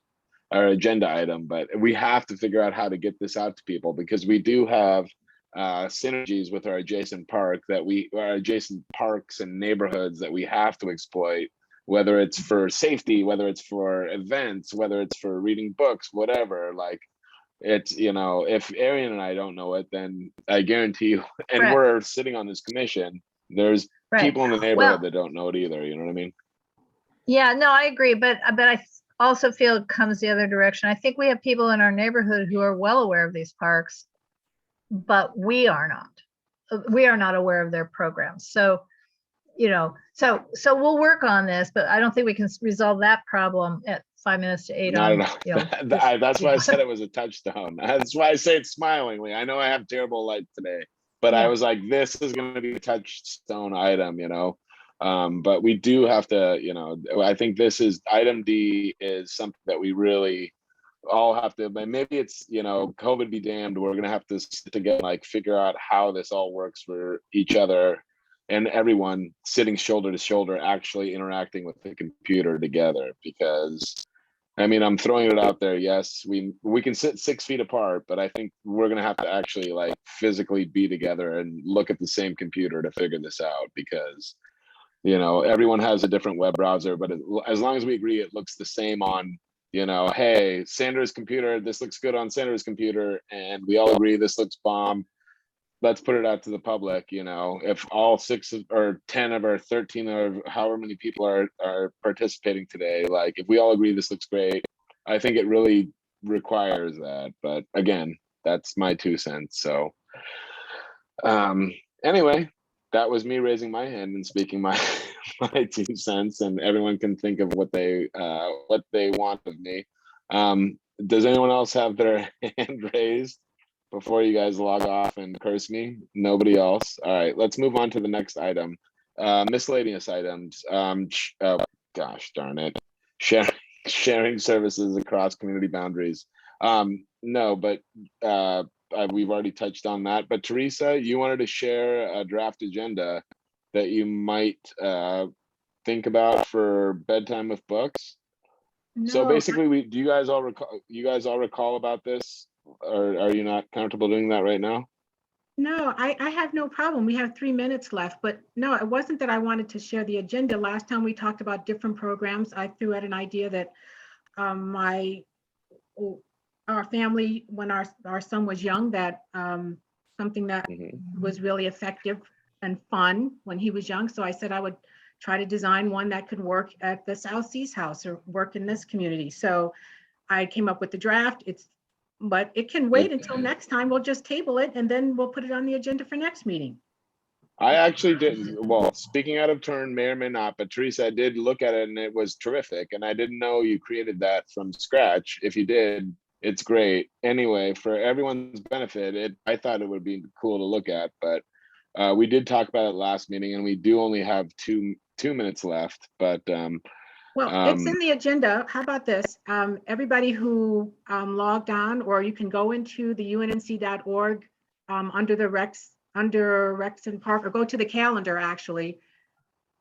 agenda item, but we have to figure out how to get this out to people because we do have synergies with our adjacent parks and neighborhoods that we have to exploit, whether it's for safety, whether it's for events, whether it's for reading books, whatever. Like it's, if Arian and I don't know it, then I guarantee you, and we're sitting on this commission, there's people in the neighborhood that don't know it either. You know what I mean? Yeah, no, I agree. But I also feel it comes the other direction. I think we have people in our neighborhood who are well aware of these parks, but we are not. We are not aware of their programs. So, so we'll work on this, but I don't think we can resolve that problem at 5 minutes to 8. That's why I said it was a touchstone. That's why I say it smilingly. I know I have terrible light today, but I was like, this is going to be a touchstone item, but we do have to, I think this is item D is something that we really all have to, maybe it's, COVID be damned, we're going to have to sit together, figure out how this all works for each other and everyone sitting shoulder to shoulder, actually interacting with the computer together. Because I'm throwing it out there. Yes, we can sit 6 feet apart, but I think we're going to have to actually physically be together and look at the same computer to figure this out because, everyone has a different web browser, but as long as we agree, it looks the same on, hey, Sandra's computer, this looks good on Sandra's computer. And we all agree this looks bomb. Let's put it out to the public. If all 6 or 10 of our 13 or however many people are participating today, if we all agree this looks great, I think it really requires that. But again, that's my 2 cents. So anyway, that was me raising my hand and speaking my 2 cents, and everyone can think of what they want of me. Does anyone else have their hand raised before you guys log off and curse me? Nobody else? All right, let's move on to the next item. Miscellaneous items. Gosh darn it. Sharing services across community boundaries. No, but we've already touched on that. But Teresa, you wanted to share a draft agenda that you might think about for bedtime with books. So No, basically, do you guys all recall about this, or are you not comfortable doing that right now? no, I have no problem. We have 3 minutes left, but no, it wasn't that I wanted to share the agenda. Last time we talked about different programs, I threw out an idea that our family, when our son was young, that something that was really effective and fun when he was young. So I said I would try to design one that could work at the South Seas House or work in this community. So I came up with the draft. But it can wait until next time. We'll just table it and then we'll put it on the agenda for next meeting. I actually did. Well, speaking out of turn, may or may not, but Teresa, I did look at it and it was terrific. And I didn't know you created that from scratch. If you did, it's great. Anyway, for everyone's benefit, I thought it would be cool to look at, but we did talk about it last meeting and we do only have two minutes left, but well, it's in the agenda. How about this? Everybody who logged on, or you can go into the UNNC.org under Rex and Park, or go to the calendar actually.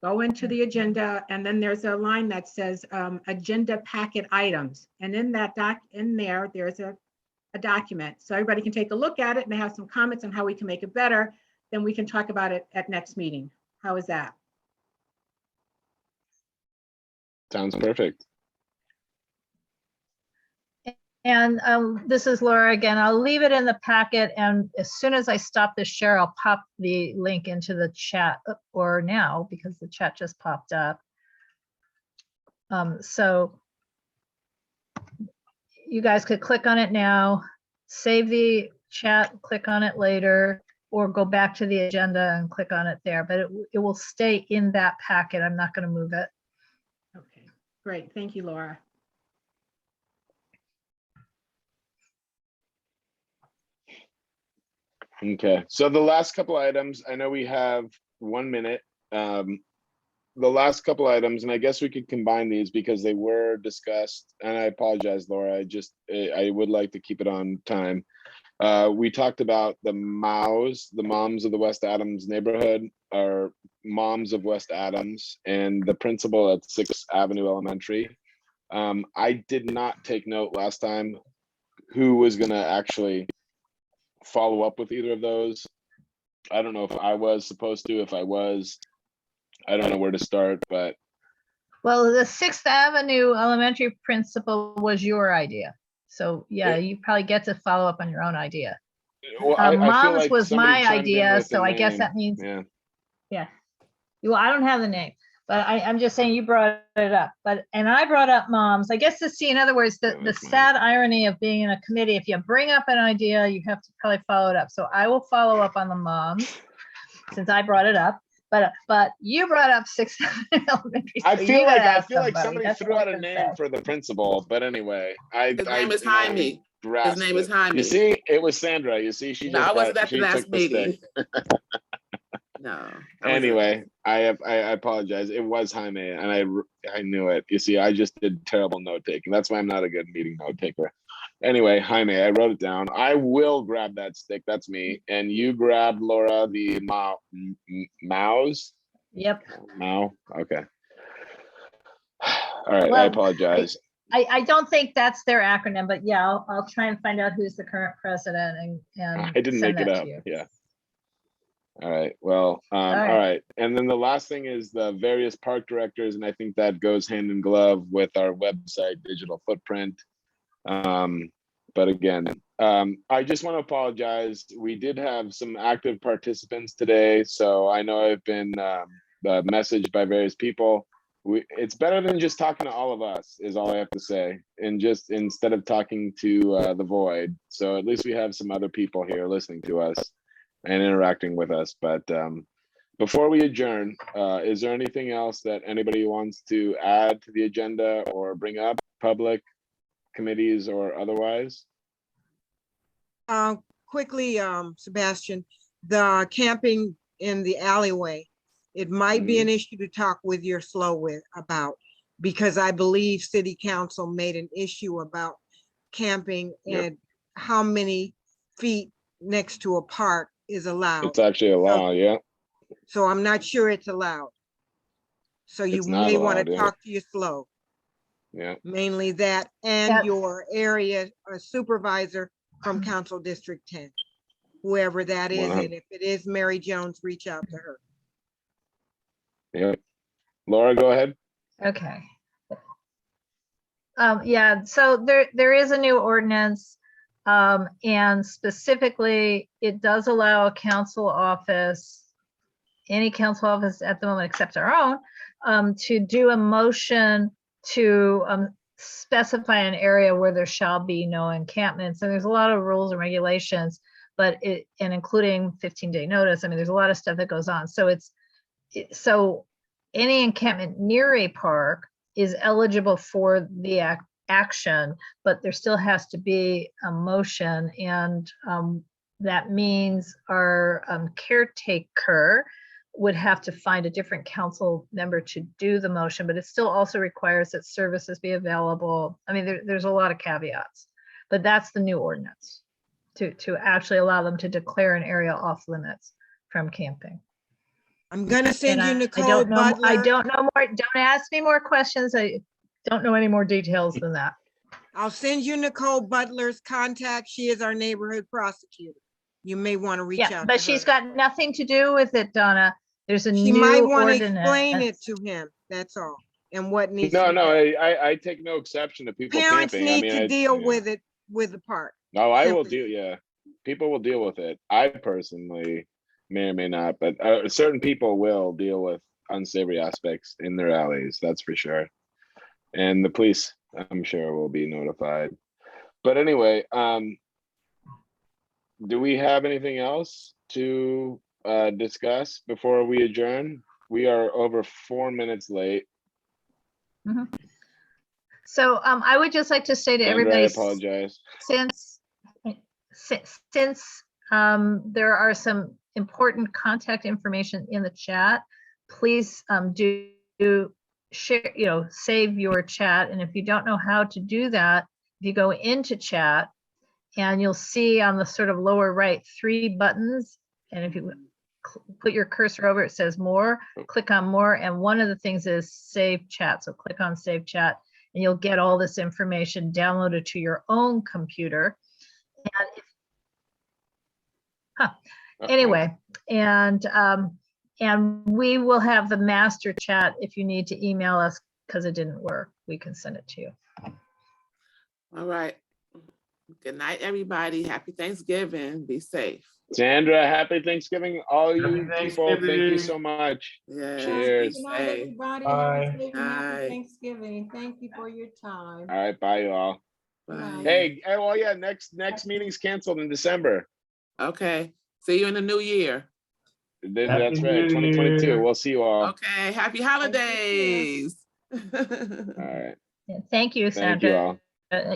Go into the agenda, and then there's a line that says agenda packet items. And in that there's a document. So everybody can take a look at it and they have some comments on how we can make it better. Then we can talk about it at next meeting. How is that? Sounds perfect. And this is Laura again. I'll leave it in the packet, and as soon as I stop this share, I'll pop the link into the chat, or now, because the chat just popped up. So you guys could click on it now, save the chat, click on it later, or go back to the agenda and click on it there, but it will stay in that packet. I'm not going to move it. Okay, great. Thank you, Laura. Okay, so the last couple items, I know we have 1 minute. The last couple items, and I guess we could combine these because they were discussed, and I apologize, Laura, I would like to keep it on time. We talked about the MOUs, the Moms of the West Adams neighborhood, or Moms of West Adams, and the principal at 6th Avenue Elementary. I did not take note last time who was gonna actually follow up with either of those. I don't know if I was supposed to. If I was, I don't know where to start, but. Well, the 6th Avenue Elementary principal was your idea. So yeah, you probably get to follow up on your own idea. Well, I feel Moms like was somebody my chimed in idea, with the so I guess name. that means, Yeah. yeah. Well, I don't have the name, but I'm just saying you brought it up. And I brought up moms. I guess in other words, the sad irony of being in a committee, if you bring up an idea, you have to probably follow it up. So I will follow up on the moms since I brought it up. But you brought up 6th Avenue Elementary. I So feel somebody. like somebody That's threw all I out a can name say. for the principal, but anyway, His name is Jaime. His name is Jaime. You see, it was Sandra. You see, she No, just I wasn't at the last took the stick. meeting. No. Anyway, I apologize. It was Jaime, and I knew it. You see, I just did terrible note taking. That's why I'm not a good meeting note taker. Anyway, Jaime, I wrote it down. I will grab that stick. That's me. And you grabbed, Laura, the mouse. Yep. Mao. Okay. All right. Well, I apologize. I don't think that's their acronym, but yeah, I'll try and find out who's the current president and I didn't send make it that up. to you. Yeah. All right. Well, all right. And then the last thing is the various park directors, and I think that goes hand in glove with our website digital footprint. But again, I just want to apologize. We did have some active participants today, so I know I've been messaged by various people. It's better than just talking to all of us, is all I have to say, and just instead of talking to the void. So at least we have some other people here listening to us and interacting with us. But before we adjourn, is there anything else that anybody wants to add to the agenda or bring up, public, committees, or otherwise? Quickly, Sebastian, the camping in the alleyway, it might be an issue to talk with your SLO with about, because I believe City Council made an issue about camping Yep. and how many feet next to a park is allowed. It's actually a law, yeah. So I'm not sure it's allowed. So you It's not may want allowed, to yeah. talk to your SLO, Yeah. mainly that and That's- your area supervisor from Council District 10, whoever that is. Wow. And if it is Mary Jones, reach out to her. Yeah. Laura, go ahead. Okay. Yeah, so there is a new ordinance. And specifically, it does allow a council office, any council office at the moment except our own, to do a motion to specify an area where there shall be no encampments. And there's a lot of rules and regulations, but and including 15-day notice. I mean, there's a lot of stuff that goes on. So so any encampment near a park is eligible for the action, but there still has to be a motion. And that means our caretaker would have to find a different council member to do the motion, but it still also requires that services be available. I mean, there's a lot of caveats, but that's the new ordinance to actually allow them to declare an area off limits from camping. I'm gonna send you I Nicole don't know. Butler. I don't know more. Don't ask me more questions. I don't know any more details than that. I'll send you Nicole Butler's contact. She is our neighborhood prosecutor. You may want to reach Yeah, out but to she's her. got nothing to do with it, Donna. There's a She new might want to ordinance. explain it to him, that's all, and what needs. No, to be no, done. I take no exception to people Parents camping. I need mean, to deal yeah. with it, with the park. No, I will Simply. deal, yeah. People will deal with it. I personally may or may not, but certain people will deal with unsavory aspects in their alleys, that's for sure. And the police, I'm sure, will be notified. But anyway, do we have anything else to discuss before we adjourn? We are over 4 minutes late. Mhm. So I would just like to say to Sandra, I everybody, apologize. since there are some important contact information in the chat, please do share, save your chat. And if you don't know how to do that, if you go into chat and you'll see on the sort of lower right 3 buttons, and if you put your cursor over, it says more, click on more, and one of the things is save chat. So click on save chat and you'll get all this information downloaded to your own computer. And anyway, and we will have the master chat if you need to email us because it didn't work. We can send it to you. All right. Good night, everybody. Happy Thanksgiving. Be safe. Sandra, happy Thanksgiving, all you Happy people. Thank you Thanksgiving. so much. Yeah. Cheers. Good night, Hey. everybody. Bye. Have a safe and happy Bye. Thanksgiving. Thank you for your time. All right, bye, y'all. Bye. Hey, well, yeah, next meeting's canceled in December. Okay. See you in the new year. Then Happy that's right, New 2022. Year. We'll see you all. Okay. Happy holidays. All right. Yeah, thank you, Thank you Sandra. all.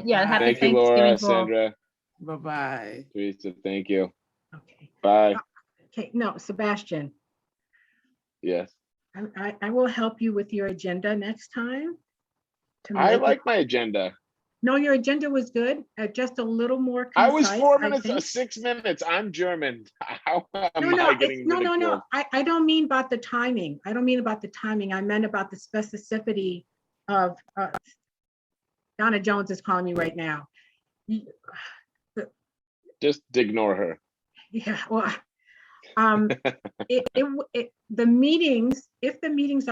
Yeah, happy Thank you, Thanksgiving Laura, to all. Sandra, Bye-bye. Teresa. Thank you. Okay. Bye. Okay, no, Sebastian, Yes. I will help you with your agenda next time. to I make it- like my agenda. No, your agenda was good, just a little more I was concise, 4 I minutes, think. 6 minutes. I'm German. How am No, I getting no, ridiculed? I don't mean about the timing. I don't mean about the timing. I meant about the specificity of, Donna Jones is calling me right now. Just ignore her. Yeah, well, the meetings, if the meetings